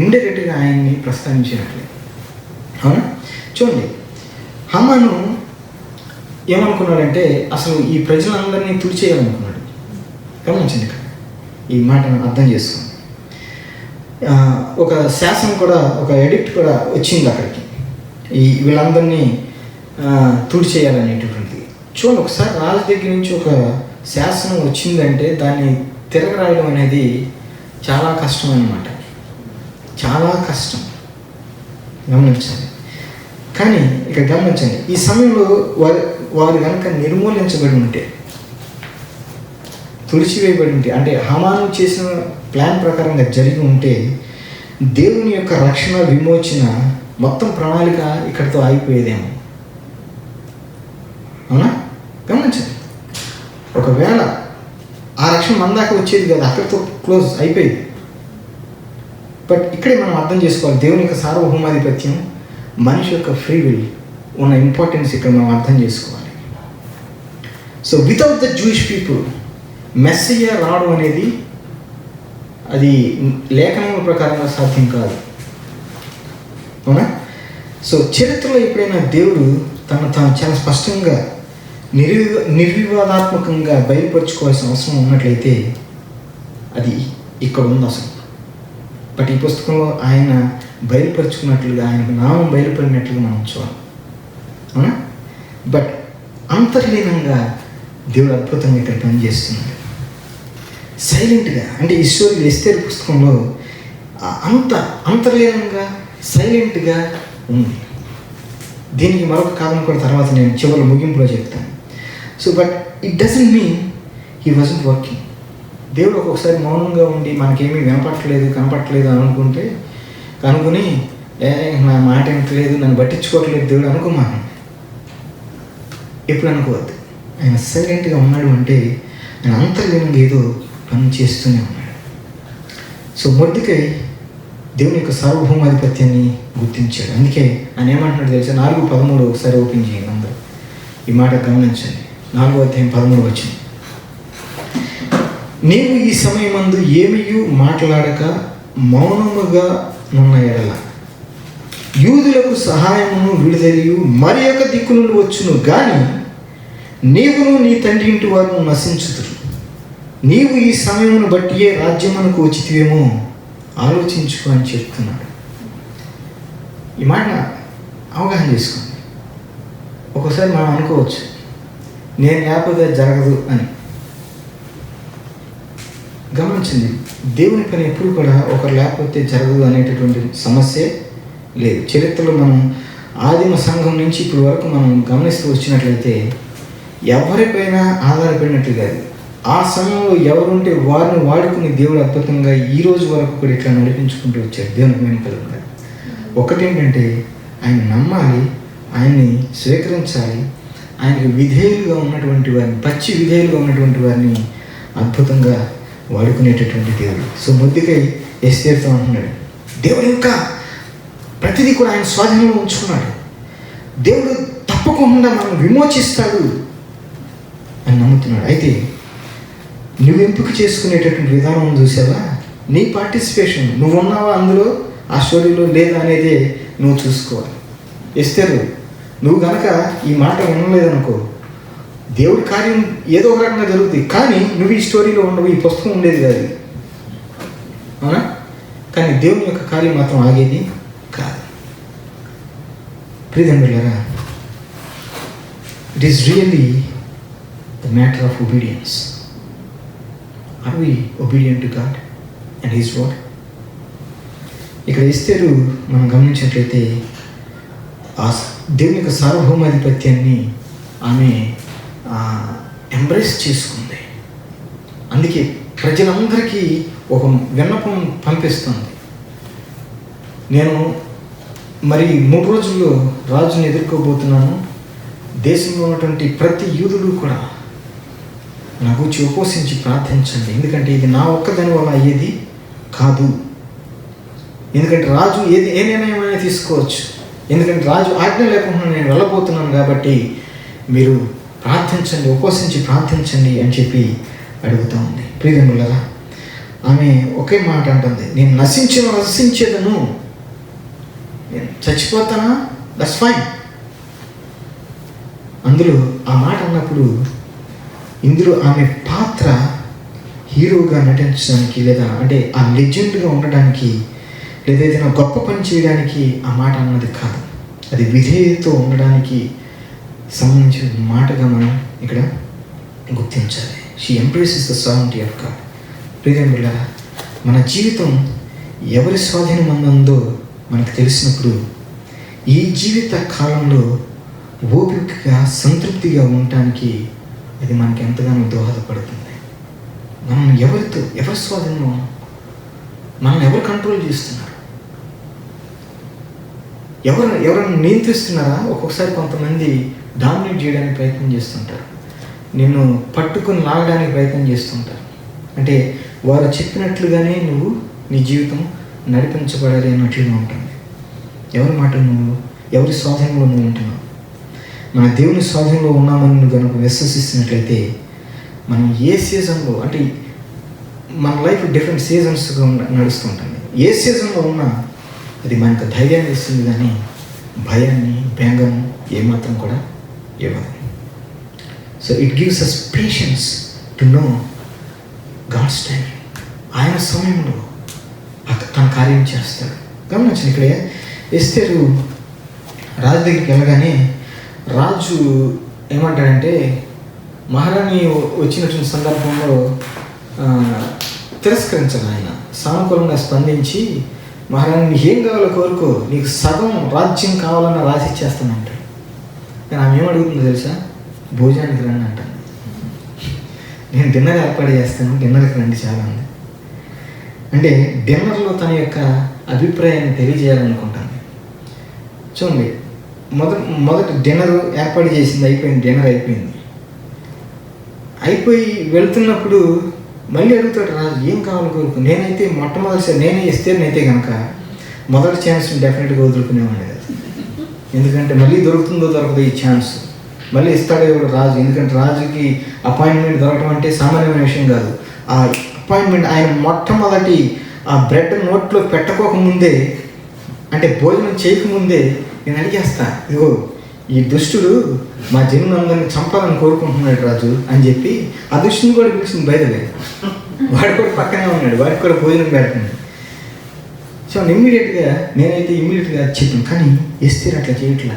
ఇండైరెక్ట్గా ఆయన్ని ప్రస్తావించినట్లే. అవునా? చూడండి, హామాను ఏమనుకున్నాడంటే అసలు ఈ ప్రజలందరినీ తుడిచేయాలనుకున్నాడు. గమనించండి, ఇక్కడ ఈ మాటను అర్థం చేసుకోండి. ఒక శాసనం కూడా, ఒక ఎడిక్ట్ కూడా వచ్చింది అక్కడికి, వీళ్ళందరినీ తుడిచేయాలనేటటువంటిది. చూడండి, ఒకసారి రాజు దగ్గర నుంచి ఒక శాసనం వచ్చిందంటే దాన్ని తిరగరాయడం అనేది చాలా కష్టం అన్నమాట. చాలా కష్టం. గమనించండి. కానీ ఇక్కడ గమనించండి, ఈ సమయంలో వారు కనుక నిర్మూలించబడి ఉంటే, తుడిచివేయబడి ఉంటే, అంటే హామాను చేసిన ప్లాన్ ప్రకారంగా జరిగి ఉంటే దేవుని యొక్క రక్షణ, విమోచన మొత్తం ప్రణాళిక ఇక్కడితో ఆగిపోయేదేమో. అవునా? గమనించండి. ఒకవేళ ఆ రక్షణ మన దాకా వచ్చేది కదా, అక్కడితో క్లోజ్ అయిపోయింది. బట్ ఇక్కడే మనం అర్థం చేసుకోవాలి, దేవుని యొక్క సార్వభౌమాధిపత్యం, మనిషి యొక్క ఫ్రీ విల్ ఉన్న ఇంపార్టెన్స్ ఇక్కడ మనం అర్థం చేసుకోవాలి. So without the Jewish people Messiah రావడం అనేది అది లేఖనముల ప్రకారంగా సాధ్యం కాదు. అవునా? సో చరిత్రలో ఎప్పుడైనా దేవుడు తాను చాలా స్పష్టంగా నిర్వివాదాత్మకంగా బయలుపరుచుకోవాల్సిన అవసరం ఉన్నట్లయితే అది ఇక్కడ ఉంది అసలు. బట్ ఈ పుస్తకంలో ఆయన బయలుపరుచుకున్నట్లుగా, ఆయనకు నామం బయలుపడినట్లుగా మనం చూడాలి, అవునా? బట్ అంతర్లీనంగా దేవుడు అద్భుతంగా ఇక్కడ పనిచేస్తున్నాడు. సైలెంట్గా, అంటే ఈ స్టోరీ ఎస్తేరు పుస్తకంలో అంతర్లీనంగా సైలెంట్గా ఉంది. దీనికి మరొక కారణం కూడా తర్వాత నేను చివరి ముగింపులో చెప్తాను. So but it doesn't mean he wasn't working. దేవుడు ఒక్కొక్కసారి మౌనంగా ఉండి మనకేమీ కనపట్టలేదు అనుకుని నా మాట వినట్లేదు, నన్ను పట్టించుకోవట్లేదు దేవుడు అనుకోమాను. ఎప్పుడు అనుకోవద్దు. ఆయన సైలెంట్గా ఉన్నాడు అంటే ఆయన అంతర్లీనంగా ఏదో పని చేస్తూనే ఉన్నాడు. సో మొర్దెకై దేవుని యొక్క సార్వభౌమాధిపత్యాన్ని గుర్తించాడు. అందుకే ఆయన ఏమంటున్నాడు తెలుసా? 4:13 ఒకసారి ఓపెన్ చేయండి అందరూ, ఈ మాట గమనించండి. 4:13 నీవు ఈ సమయమందు ఏమీయూ మాట్లాడక మౌనముగా నున్న ఎడల యూదులకు సహాయమును విడుదలయు మరి యొక్క దిక్కు నుండి వచ్చును గాని నీవును నీ తండ్రి ఇంటి వారు నశించుదురు. నీవు ఈ సమయమును బట్టియే రాజ్యమునకు వచ్చితివేమో ఆలోచించుకో అని చెప్తున్నాడు. ఈ మాట అవగాహన చేసుకోండి. ఒక్కోసారి మనం అనుకోవచ్చు నేను లేకపోతే జరగదు అని. గమనించండి, దేవుని పని ఎప్పుడు కూడా ఒకరు లేకపోతే జరగదు అనేటటువంటి సమస్య లేదు. చరిత్రలో మనం ఆదిమ సంఘం నుంచి ఇప్పటి వరకు మనం గమనిస్తూ వచ్చినట్లయితే ఎవరిపైన ఆధారపడినట్లు కాదు. ఆ సమయంలో ఎవరుంటే వారిని వాడుకుని దేవుడు అద్భుతంగా ఈ రోజు వరకు కూడా ఇట్లా నడిపించుకుంటూ వచ్చారు. దేవునికి మేము కలుగుతారు. ఒకటేంటంటే ఆయన నమ్మాలి, ఆయన్ని స్వీకరించాలి, ఆయనకి విధేయులుగా ఉన్నటువంటి వారిని, పచ్చి విధేయులుగా ఉన్నటువంటి వారిని అద్భుతంగా వాడుకునేటటువంటి దేవుడు. సో మొర్దెకై ఎస్తేరుతో అంటున్నాడు, దేవుడు ఇంకా ప్రతిదీ కూడా ఆయన స్వాధీనంలో ఉంచుకున్నాడు. దేవుడు తప్పకుండా మనం విమోచిస్తాడు అని నమ్ముతున్నాడు. అయితే నువ్వు ఎంపిక చేసుకునేటటువంటి విధానం చూసావా? నీ పార్టిసిపేషన్, నువ్వు ఉన్నావా అందులో, ఆ స్టోరీలో లేదా అనేది నువ్వు చూసుకోవాలి. ఎస్తేరు, నువ్వు కనుక ఈ మాట వినలేదనుకో, దేవుడి కార్యం ఏదో ఒక రకంగా జరుగుతుంది, కానీ నువ్వు ఈ స్టోరీలో ఉండవు, ఈ పుస్తకం ఉండేది కాదు, అవునా? కానీ దేవుని యొక్క కార్యం మాత్రం ఆగేది కాదు. ప్రియమిత్రులారా, it is really the matter of obedience. Are we obedient to God and his word? ఇక్కడ ఎస్తేరు మనం గమనించినట్లయితే ఆ దేవుని యొక్క సార్వభౌమాధిపత్యాన్ని ఆమె ఎంబ్రేస్ చేసుకుంది. అందుకే ప్రజలందరికీ ఒక విన్నపం పంపిస్తుంది. నేను మరి 3 రోజుల్లో రాజుని ఎదుర్కోబోతున్నాను. దేశంలో ఉన్నటువంటి ప్రతి యూదులు కూడా నా గురించి ఉపవసించి ప్రార్థించండి, ఎందుకంటే ఇది నా ఒక్కదాని వల్ల అయ్యేది కాదు. ఎందుకంటే రాజు ఏ నిర్ణయమైనా తీసుకోవచ్చు, ఎందుకంటే రాజు ఆజ్ఞ లేకుండా నేను వెళ్ళబోతున్నాను కాబట్టి మీరు ప్రార్థించండి, ఉపవసించి ప్రార్థించండి అని చెప్పి అడుగుతూ ఉంది. ప్రియమిత్రులారా, ఆమె ఒకే మాట అంటుంది, నేను నశించేదను, నేను చచ్చిపోతానా, దట్స్ ఫైన్. అందులో ఆ మాట అన్నప్పుడు ఇందులో ఆమె పాత్ర హీరోగా నటించడానికి, లేదా అంటే ఆ లెజెండ్గా ఉండడానికి, లేదా ఏదైనా గొప్ప పని చేయడానికి ఆ మాట అన్నది కాదు. అది విధేయతతో ఉండడానికి సంబంధించిన మాటగా మనం ఇక్కడ గుర్తించాలి. She embraces the sovereignty of God. ప్రియమిత్రులారా, మన జీవితం ఎవరి స్వాధీనం ఉందో మనకు తెలిసినప్పుడు ఈ జీవిత కాలంలో ఓపికగా సంతృప్తిగా ఉండటానికి అది మనకి ఎంతగానో దోహదపడుతుంది. మనం ఎవరి స్వాధీనం, మనం ఎవరు కంట్రోల్ చేస్తున్నారు, ఎవరైనా నియంత్రిస్తున్నారా? ఒక్కొక్కసారి కొంతమంది డామినేట్ చేయడానికి ప్రయత్నం చేస్తుంటారు, నిన్ను పట్టుకొని లాగడానికి ప్రయత్నం చేస్తుంటారు. అంటే వారు చెప్పినట్లుగానే నువ్వు నీ జీవితం నడిపించబడాలి అన్నట్లుగా ఉంటుంది. ఎవరి మాట నువ్వు, ఎవరి స్వాధీనంలో నువ్వు ఉంటున్నావు? మన దేవుని స్వాధీనంలో ఉన్నామని నువ్వు కనుక విశ్వసిస్తున్నట్లయితే మనం ఏ సీజన్లో, అంటే మన లైఫ్ డిఫరెంట్ సీజన్స్గా నడుస్తుంటుంది. ఏ సీజన్లో ఉన్నా అది మనకు ధైర్యాన్ని ఇస్తుంది, కానీ భయాన్ని, బెంగను ఏమాత్రం కూడా ఇవ్వదు. So it gives us patience to know God's time. ఆయన సమయంలో తన కార్యం చేస్తాడు. గమనించండి, ఇక్కడ ఎస్తేరు రాజు దగ్గరికి వెళ్ళగానే రాజు ఏమంటాడంటే, మహారాణి వచ్చినటువంటి సందర్భంలో తిరస్కరించాలి. ఆయన సానుకూలంగా స్పందించి, మహారాణి నీకు ఏం కావాలో కోరుకో, నీకు సగం రాజ్యం కావాలన్న రాసి ఇచ్చేస్తానంటాడు. నేను ఆమె ఏమడుగుతుందో తెలుసా? భోజనానికి రండి అంటాను. నేను డిన్నర్ ఏర్పాటు చేస్తాను, డిన్నర్కి రండి చాలా ఉంది. అంటే డిన్నర్లో తన యొక్క అభిప్రాయాన్ని తెలియజేయాలనుకుంటాను. చూడండి, మొదటి డిన్నర్ ఏర్పాటు చేసింది, అయిపోయింది, డిన్నర్ అయిపోయి వెళ్తున్నప్పుడు మళ్ళీ అడుగుతాడు రాజు, ఏం కావాలి కోరుకు. నేనైతే మొట్టమొదటిసారి నేనే ఇస్తేనైతే కనుక మొదటి ఛాన్స్ని డెఫినెట్గా వదులుకునేవాడిని కాదు. ఎందుకంటే మళ్ళీ దొరుకుతుందో దొరకదో ఈ ఛాన్స్, మళ్ళీ ఇస్తాడో ఎవడు రాజు. ఎందుకంటే రాజుకి అపాయింట్మెంట్ దొరకడం అంటే సామాన్యమైన విషయం కాదు. ఆ అపాయింట్మెంట్ ఆయన మొట్టమొదటి ఆ బ్రెడ్ నోట్లో పెట్టకోకముందే, అంటే భోజనం చేయకముందే నేను అడిగేస్తా, ఇదిగో ఈ దుష్టుడు మా జనులందరినీ చంపాలని కోరుకుంటున్నాడు రాజు అని చెప్పి ఆ దుష్టుని కూడా పిలిచింది. బయలుదేరి వాడు కూడా పక్కనే ఉన్నాడు, వాడికి కూడా భోజనం పెడుతున్నాడు. సో నేనైతే ఇమ్మీడియట్గా చెప్పాను. కానీ ఎస్తేరు అట్లా చేయట్లా.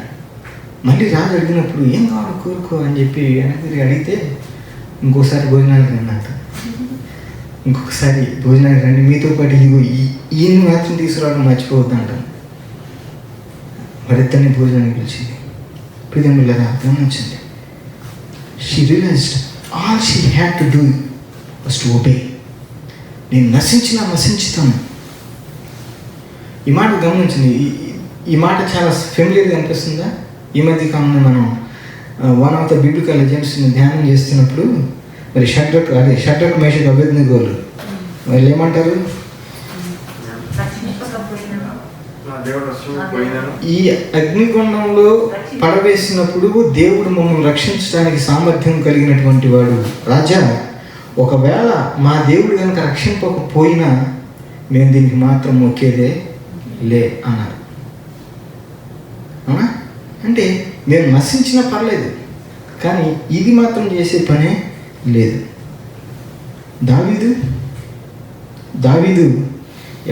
మళ్ళీ రాజు అడిగినప్పుడు ఏం కావాలి కోరుకో అని చెప్పి వెనక్కి అడిగితే, ఇంకోసారి భోజనానికి రండి అంట. ఇంకొకసారి భోజనానికి రండి, మీతో పాటు ఇదిగో ఈయన మాత్రం తీసుకురావడం మర్చిపోవద్దు అంటాను. వారిద్దరిని భోజనానికి పిలిచింది. ప్రియములారా గమనించండి, she realised all she had to do was to obey. నేను నశించుతాను. ఈ మాట గమనించండి. ఈ మాట చాలా ఫెమిలియర్గా అనిపిస్తుందా? ఈ మధ్య కాలంలో మనం వన్ ఆఫ్ ద బిబ్లికల్ లెజెండ్స్ని ధ్యానం చేస్తున్నప్పుడు మరి షడ్రక్ మేషక్ అబేద్నెగోలు వాళ్ళు ఏమంటారు? ఈ అగ్నిగుండంలో పడవేసినప్పుడు దేవుడు మమ్మల్ని రక్షించడానికి సామర్థ్యం కలిగినటువంటి వాడు. రాజా, ఒకవేళ మా దేవుడు కనుక రక్షింపకపోయినా మేము దీనికి మాత్రం మొక్కేదే లే అన్నారు. అవునా? అంటే మేము నశించినా పర్లేదు, కానీ ఇది మాత్రం చేసే పనే లేదు. దావీదు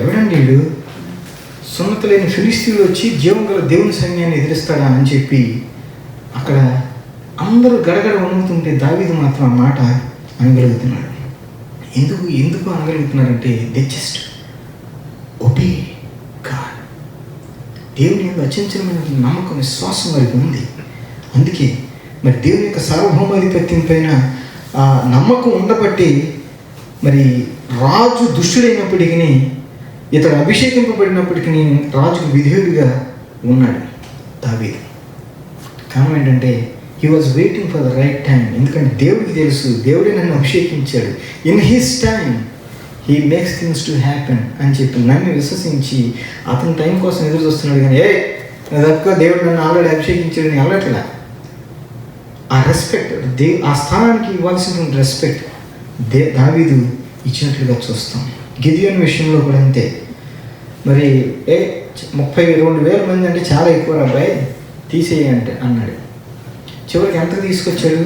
ఎవడండి వీడు? సున్నత లేని ఫిలిస్తీయులు వచ్చి జీవం గల దేవుని సైన్యాన్ని ఎదిరిస్తాడా అని చెప్పి అక్కడ అందరూ గడగడ వణుకుతుంటే దావీదు మాత్రం ఆ మాట అనగలుగుతున్నాడు. ఎందుకు అనగలుగుతున్నారంటే దే జస్ట్ ఒబే గాడ్. దేవుని యొక్క అచంచలమైన నమ్మకం, విశ్వాసం వారికి ఉంది. అందుకే మరి దేవుని యొక్క సార్వభౌమాధిపత్యం పైన ఆ నమ్మకం ఉండబట్టి మరి రాజు దుష్టుడైనప్పటికీ, ఇతడు అభిషేకింపబడినప్పటికీ రాజుకు విధేయుడిగా ఉన్నాడు దావీదు. కారణం ఏంటంటే he was waiting for the right time. ఎందుకంటే దేవుడికి తెలుసు, దేవుడే నన్ను అభిషేకించాడు, in his time he makes things to happen అని చెప్పి నన్ను విశ్వసించి అతని టైం కోసం ఎదురు చూస్తున్నాడు. కానీ దేవుడు నన్ను ఆల్రెడీ అభిషేకించాడని వెళ్ళట్లా. ఆ రెస్పెక్ట్, ఆ స్థానానికి ఇవ్వాల్సినటువంటి రెస్పెక్ట్ దావీదు ఇచ్చినట్లుగా చూస్తాం. గిదియోను విషయంలో కూడా అంతే. మరి 32,000 మంది అంటే చాలా ఎక్కువ అబ్బాయి, తీసేయంటే అన్నాడు. చివరికి ఎంతకు తీసుకొచ్చాడు?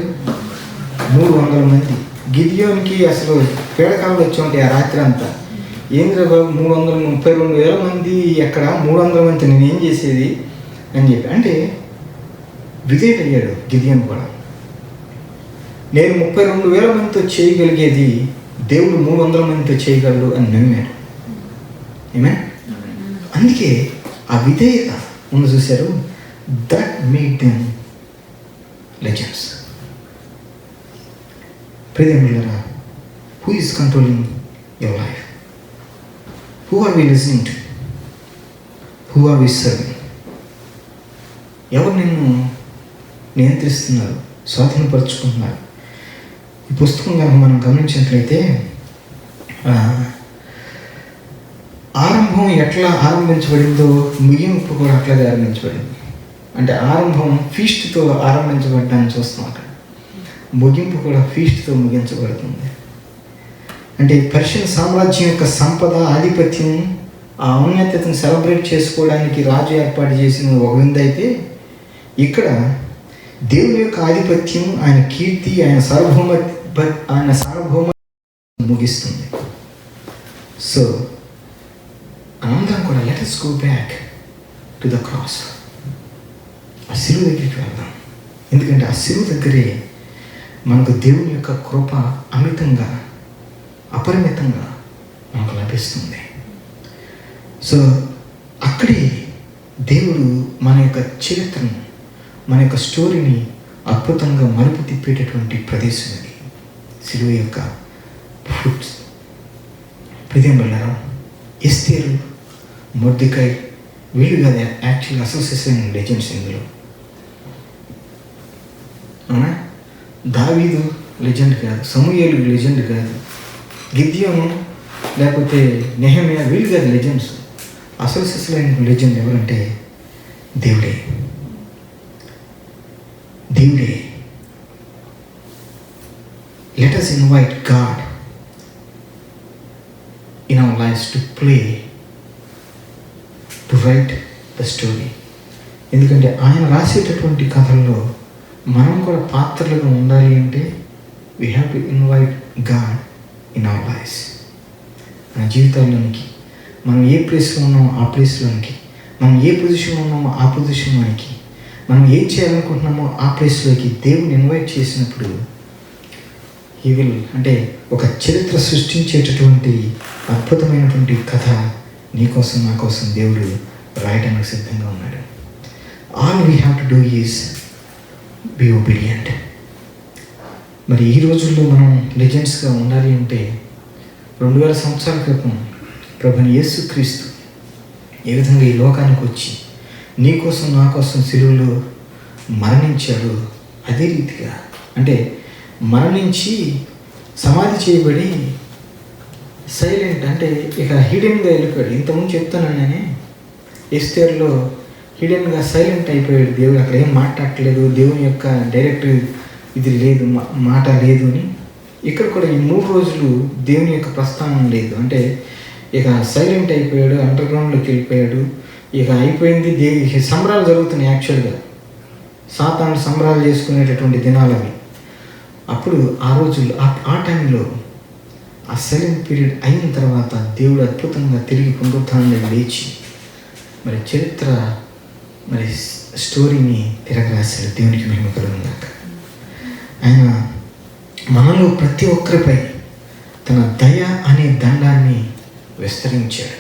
300 మంది. గిదియోనికి అసలు పీడకాలు వచ్చి ఉంటాయి ఆ రాత్రి అంతా. ఏంద్ర బాబు 32,000 మంది ఎక్కడ, 300 మంది నేనేం చేసేది అని చెప్పి. అంటే విజేత అయ్యాడు గిదియోను కూడా. నేను 32,000 మందితో చేయగలిగేది దేవుడు 300 మందితో చేయగలడు అని నమ్మాడు. ఏమే? అందుకే ఆ విధేయత ముందు చూశారు. That made them legends. ప్రియమిత్రులారా, who is controlling your life? Who are we listening to? Who are we serving? ఎవరు నిన్ను నియంత్రిస్తున్నారు, స్వాధీనపరుచుకుంటున్నారు? ఈ పుస్తకం కనుక మనం గమనించినట్లయితే ఆరంభం ఎట్లా ఆరంభించబడిందో ముగింపు కూడా అట్లాగే ఆరంభించబడింది. అంటే ఆరంభం ఫీస్ట్తో ఆరంభించబడ్డాన్ని చూస్తున్నాం అక్కడ, ముగింపు కూడా ఫీస్ట్తో ముగించబడుతుంది. అంటే పర్షియన్ సామ్రాజ్యం యొక్క సంపద, ఆధిపత్యం, ఆ ఔన్నత్యతను సెలబ్రేట్ చేసుకోవడానికి రాజు ఏర్పాటు చేసిన ఒక విందు అయితే, ఇక్కడ దేవుని యొక్క ఆధిపత్యం, ఆయన కీర్తి, ఆయన సార్వభౌమ ముగిస్తుంది. సో అందరం కూడా let us go back to the cross. ఆ శిలువ దగ్గరికి వెళ్దాం. ఎందుకంటే ఆ శిలువ దగ్గరే మనకు దేవుని యొక్క కృప అమితంగా, అపరిమితంగా మనకు లభిస్తుంది. సో అక్కడే దేవుడు మన యొక్క చరిత్రను, మన యొక్క స్టోరీని అద్భుతంగా మలుపు తిప్పేటటువంటి ప్రదేశం అది శిలువ యొక్క ఫుట్. ప్రదేం వెళ్ళారు. ఎస్తేరు, మొర్దెకై వీళ్ళు కదా యాక్చువల్గా అసోసియేషన్ లెజెండ్స్ ఇందులో. అవునా? దావీదు లెజెండ్ కాదు, సమూయేలు లెజెండ్ కాదు, గిద్యోను లేకపోతే నెహెమియా వీళ్ళు కాదు లెజెండ్స్. అసోసియేషన్ లెజెండ్ ఎవరంటే దేవుడే. దేవుడే. Let us invite God in our lives to play, to write the story. ఎందుకంటే ఆయన రాసేటటువంటి కథల్లో మనం కూడా పాత్రలుగా ఉండాలి అంటే we have to invite God in our lives. మన జీవితాల్లోనికి, మనం ఏ ప్లేస్లో ఉన్నామో ఆ ప్లేస్లోనికి, మనం ఏ పొజిషన్లో ఉన్నామో ఆ పొజిషన్లోనికి, మనం ఏం చేయాలనుకుంటున్నామో ఆ ప్లేస్లోకి దేవుని ఇన్వైట్ చేసినప్పుడు హీ విల్, అంటే ఒక చరిత్ర సృష్టించేటటువంటి అద్భుతమైనటువంటి కథ నీకోసం నా కోసం దేవుడు రాయడానికి సిద్ధంగా ఉన్నాడు. All we have to do is be obedient. మరి ఈ రోజుల్లో మనం లెజెండ్స్గా ఉండాలి అంటే 2000 సంవత్సరాల క్రితం ప్రభుని యేసుక్రీస్తు ఏ విధంగా ఈ లోకానికి వచ్చి నీ కోసం నా కోసం సిలువలో మరణించాడు, అదే రీతిగా అంటే మరణించి సమాధి చేయబడి సైలెంట్, అంటే ఇక హిడెన్గా వెళ్ళిపోయాడు. ఇంతకుముందు చెప్తాను నేనే, ఎస్తేర్లో హిడెన్గా సైలెంట్ అయిపోయాడు. దేవుడు అక్కడ ఏం మాట్లాడట్లేదు, దేవుని యొక్క డైరెక్ట్ ఇది లేదు, మాట లేదు అని. ఇక్కడ కూడా ఈ 3 రోజులు దేవుని యొక్క ప్రస్థానం లేదు, అంటే ఇక సైలెంట్ అయిపోయాడు, అండర్గ్రౌండ్లోకి వెళ్ళిపోయాడు. ఇక అయిపోయింది. సంబరాలు జరుగుతున్నాయి. యాక్చువల్గా సాతాను సంబరాలు చేసుకునేటటువంటి దినాలు అవి. అప్పుడు ఆ రోజుల్లో ఆ టైంలో ఆ సైలెంట్ పీరియడ్ అయిన తర్వాత దేవుడు అద్భుతంగా తిరిగి పునరుత్థానంలో లేచి మరి చరిత్ర, మరి స్టోరీని తిరగరాశాడు. దేవునికి మహిమ కలుగుగాక. ఆయన మనలో ప్రతి ఒక్కరిపై తన దయ అనే దండాన్ని విస్తరించాడు.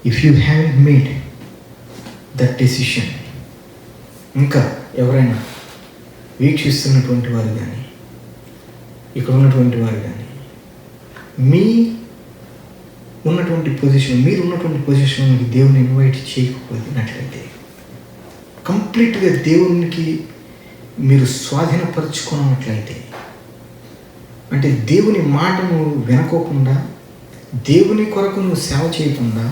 If you have made that decision, ఇంకా ఎవరైనా వీక్షిస్తున్నటువంటి వారు కానీ ఇక్కడ ఉన్నటువంటి వారు కానీ మీ ఉన్నటువంటి పొజిషన్, మీరు ఉన్నటువంటి పొజిషన్కి దేవుని ఇన్వైట్ చేయకపోయినట్లయితే, కంప్లీట్గా దేవునికి మీరు స్వాధీనపరుచుకున్నట్లయితే, అంటే దేవుని మాటను వినకోకుండా, దేవుని కొరకు నువ్వు సేవ చేయకుండా,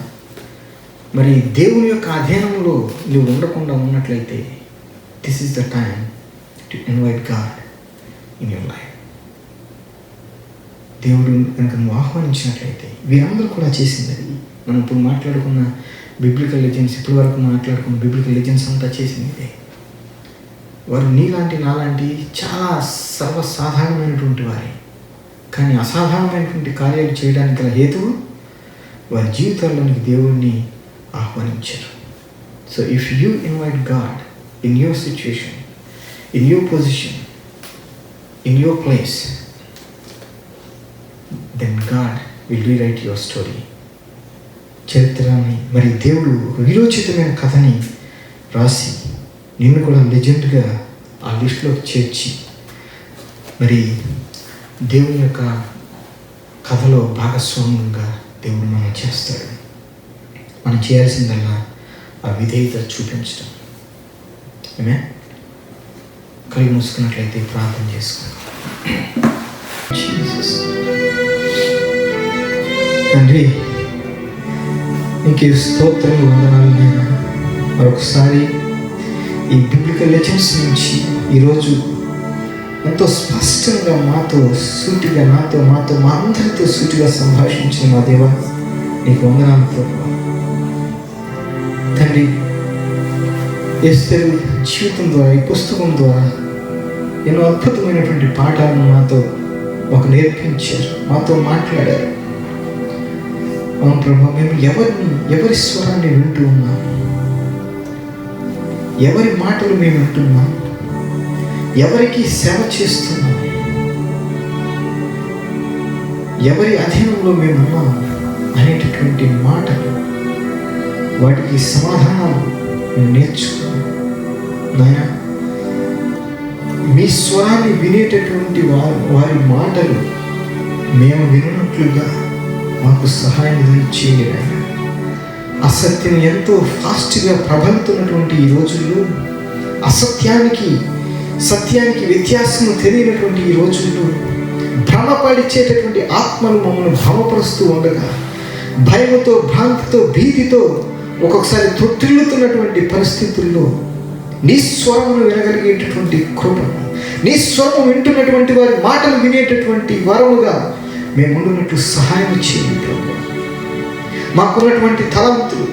మరి దేవుని యొక్క అధీనంలో నువ్వు ఉండకుండా ఉన్నట్లయితే, this is the time to invite God in your life. దేవుడు కనుక నువ్వు ఆహ్వానించినట్లయితే, వీరందరూ కూడా చేసింది అది. మనం ఇప్పుడు మాట్లాడుకున్న బిబ్లికల్ లెజెండ్స్, ఇప్పటి వరకు మాట్లాడుకున్న బిబ్లికల్ లెజెండ్స్ అంతా చేసింది ఇదే. వారు నీలాంటి నాలాంటి చాలా సర్వసాధారణమైనటువంటి వారే, కానీ అసాధారణమైనటువంటి కార్యాలు చేయడానికి గల హేతువు వారి జీవితాల్లోనికి దేవుడిని ఆహ్వానించారు. So if you invite God in your situation, in your position, in your place, then God will rewrite your story. చరిత్రని, మరి దేవుడు విరోచితమైన కథని రాసి నిన్ను కూడా లెజెండ్గా ఆ లిస్టులోకి చేర్చి, మరి దేవుని యొక్క కథలో భాగస్వామ్యంగా దేవుడు మనం చేస్తాడు. మనం చేయాల్సిందల్లా ఆ విధేయత చూపించడం. ఆమేన్. కళ్ళు మూసుకున్నట్లయితే ప్రార్థన చేసుకుందాం. జీసస్ తండ్రి, నీకు స్తోత్రం, వందనాలు నాయనా. మరొకసారి ఈ బిబ్లికల్ లెజెండ్స్ నుంచి ఈరోజు ఎంతో స్పష్టంగా మాతో సూటిగా, నాతో, మాతో, మా అందరితో సూటిగా సంభాషించిన మా దేవా, నీకు వందనాలు ప్రభువా. తండ్రి, ఎస్తేరు జీవితం ద్వారా, ఈ పుస్తకం ద్వారా ఎన్నో అద్భుతమైనటువంటి పాఠాలను మాతో మాకు నేర్పించారు, మాతో మాట్లాడారు. అవును ప్రభా, మేము ఎవరి స్వరాన్ని వింటూ ఉన్నాం, ఎవరి మాటలు మేము వింటున్నాం, ఎవరికి సేవ చేస్తున్నాం, ఎవరి అధీనంలో మేము ఉన్నాం అనేటటువంటి మాటలు, వాటికి సమాధానాలు మేము నేర్చుకున్నాం. నాయన, మీ స్వరాన్ని వినేటటువంటి వారి మాటలు మేము వినట్లుగా మాకు సహాయం చేయండి నాయన. అసత్యం ఎంతో ఫాస్ట్గా ప్రబలుతున్నటువంటి ఈ రోజుల్లో, సత్యానికి వ్యత్యాసం తెలియనటువంటి ఈ రోజుల్లో భ్రమపడిచేటటువంటి ఆత్మలు మమ్మల్ని భ్రమపరుస్తూ ఉండగా, భయముతో, భ్రాంతితో, భీతితో ఒక్కొక్కసారి తొట్టిల్లుతున్నటువంటి పరిస్థితుల్లో నీ స్వరమును వినగలిగేటటువంటి కృపను, నీ స్వరం వింటున్నటువంటి వారి మాటలు వినేటటువంటి వరముగా మేము ఉండున్నట్లు సహాయం చేయండి ప్రభు. మాకున్నటువంటి తలంతులు,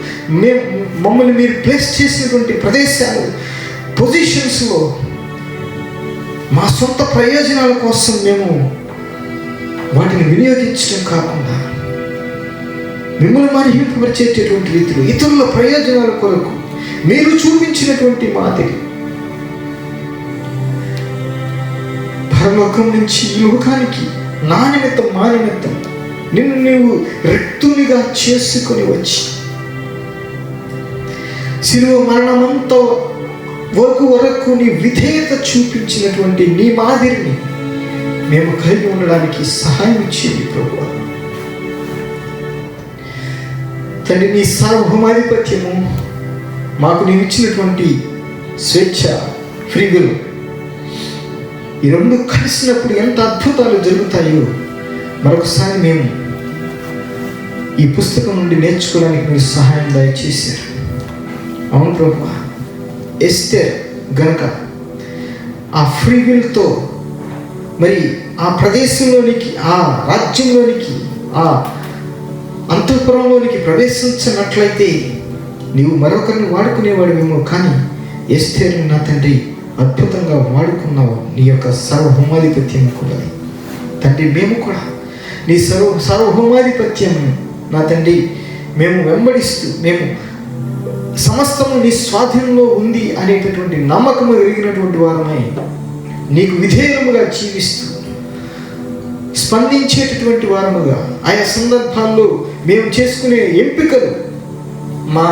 మమ్మల్ని మీరు ప్లేస్ చేసినటువంటి ప్రదేశాలు, పొజిషన్స్లో మా సొంత ప్రయోజనాల కోసం మేము వాటిని వినియోగించడం కాకుండా, మిమ్మల్ని మరిహింపరిచేటటువంటి రీతిలో ఇతరుల ప్రయోజనాల కొరకు మీరు చూపించినటువంటి మాదిరి పరలోకం నుంచి ఈ లోకానికి నా నిమిత్తం, మా నిమిత్తం నిన్ను నీవు రిక్తునిగా చేసుకొని వచ్చి శిలువ మరణమంతో వరకు నీ విధేయత చూపించినటువంటి నీ మాదిరిని మేము కలిగి ఉండడానికి సహాయం చేయండి ప్రభువా. తండ్రి, నీ సార్వభౌమాధిపత్యము, మాకు నీవు ఇచ్చినటువంటి స్వేచ్ఛ, ఫ్రీ విల్, ఈ రెండు కలిసినప్పుడు ఎంత అద్భుతాలు జరుగుతాయో మరొకసారి మేము ఈ పుస్తకం నుండి నేర్చుకోవడానికి మీరు సహాయం దయచేశారు. అవును ప్రభువా, ఎస్తేర్ గనక ఆ ఫ్రీ విల్తో మరి ఆ ప్రదేశంలోనికి, ఆ రాజ్యంలోనికి, ఆ అంతఃపురంలోనికి ప్రవేశించినట్లయితే నీవు మరొకరిని వాడుకునేవాడివేమో, కానీ ఎస్తేరుని నా తండ్రి అద్భుతంగా వాడుకున్నావు. నీ యొక్క సార్వభౌమాధిపత్యం కూడా తండ్రి, మేము కూడా నీ సార్వభౌమాధిపత్యం నా తండ్రి మేము వెంబడిస్తూ, మేము సమస్తము నీ స్వాధీనంలో ఉంది అనేటటువంటి నమ్మకము కలిగినటువంటి వారమై నీకు విధేయముగా జీవిస్తూ స్పందించేటటువంటి వారముగా ఆయా సందర్భాల్లో మేము చేసుకునే ఎంపికలు మా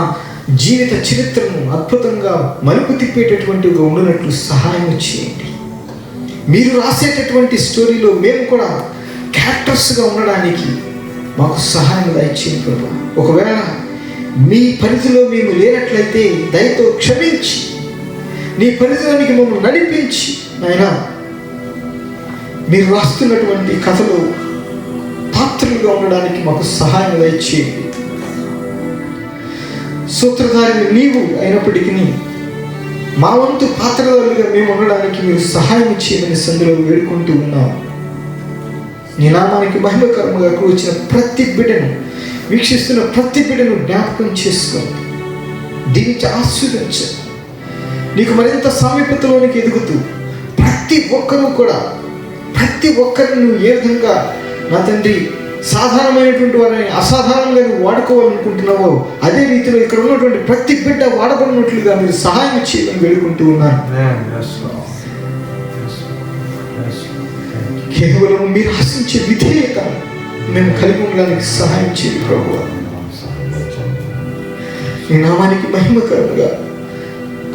జీవిత చరిత్రను అద్భుతంగా మలుపు తిప్పేటటువంటిగా ఉండినట్లు సహాయం చేయండి. మీరు రాసేటటువంటి స్టోరీలో మేము కూడా క్యారెక్టర్స్గా ఉండడానికి మాకు సహాయం దయచేయండి ప్రభు. ఒకవేళ మీ పరిధిలో మేము లేనట్లయితే దయతో క్షమించి నీ పరిధిలోనికి మమ్మల్ని నడిపించి నాయనా మీరు రాస్తున్నటువంటి కథలో పాత్రలుగా ఉండడానికి మాకు సహాయం దయచేయండి. సూత్రధారిని నీవు అయినప్పటికీ మా వంతు పాత్రధారులుగా మేము ఉండడానికి మీరు సహాయం చేయమని సందులో వేడుకుంటూ ఉన్నాం. నీ నామానికి మహిమకరంగా కూర్చిన ప్రతి బిడ్డను, వీక్షిస్తున్న ప్రతి బిడ్డను జ్ఞాపకం చేసుకోండి, దీనికి ఆశీర్వదించండి. నీకు మరింత సామీప్యతలోనికి ఎదుగుతూ ప్రతి ఒక్కరిని నువ్వు ఏ విధంగా నా తండ్రి సాధారణమైనటువంటి వారిని అసాధారణంగా నువ్వు వాడుకోవాలనుకుంటున్నావో అదే రీతిలో ఇక్కడ ఉన్నటువంటి ప్రతి బిడ్డ వాడబడినట్లుగా మీరు సహాయం చేయమని వేడుకుంటూ ఉన్నాను. కేవలం మీరు ఆశించే విధేయత మేము కలిగి ఉండడానికి సహాయం చేయండి ప్రభువా. నీ నామానికి మహిమకరంగా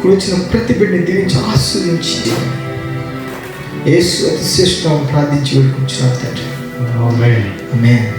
కూర్చున్న ప్రతి బిడ్డని దీవించి ఆశీర్వదించి యేసు అతి శ్రేష్ఠ ప్రార్థించి వేడుకుంటున్నాను తండ్రి. ఆమేన్.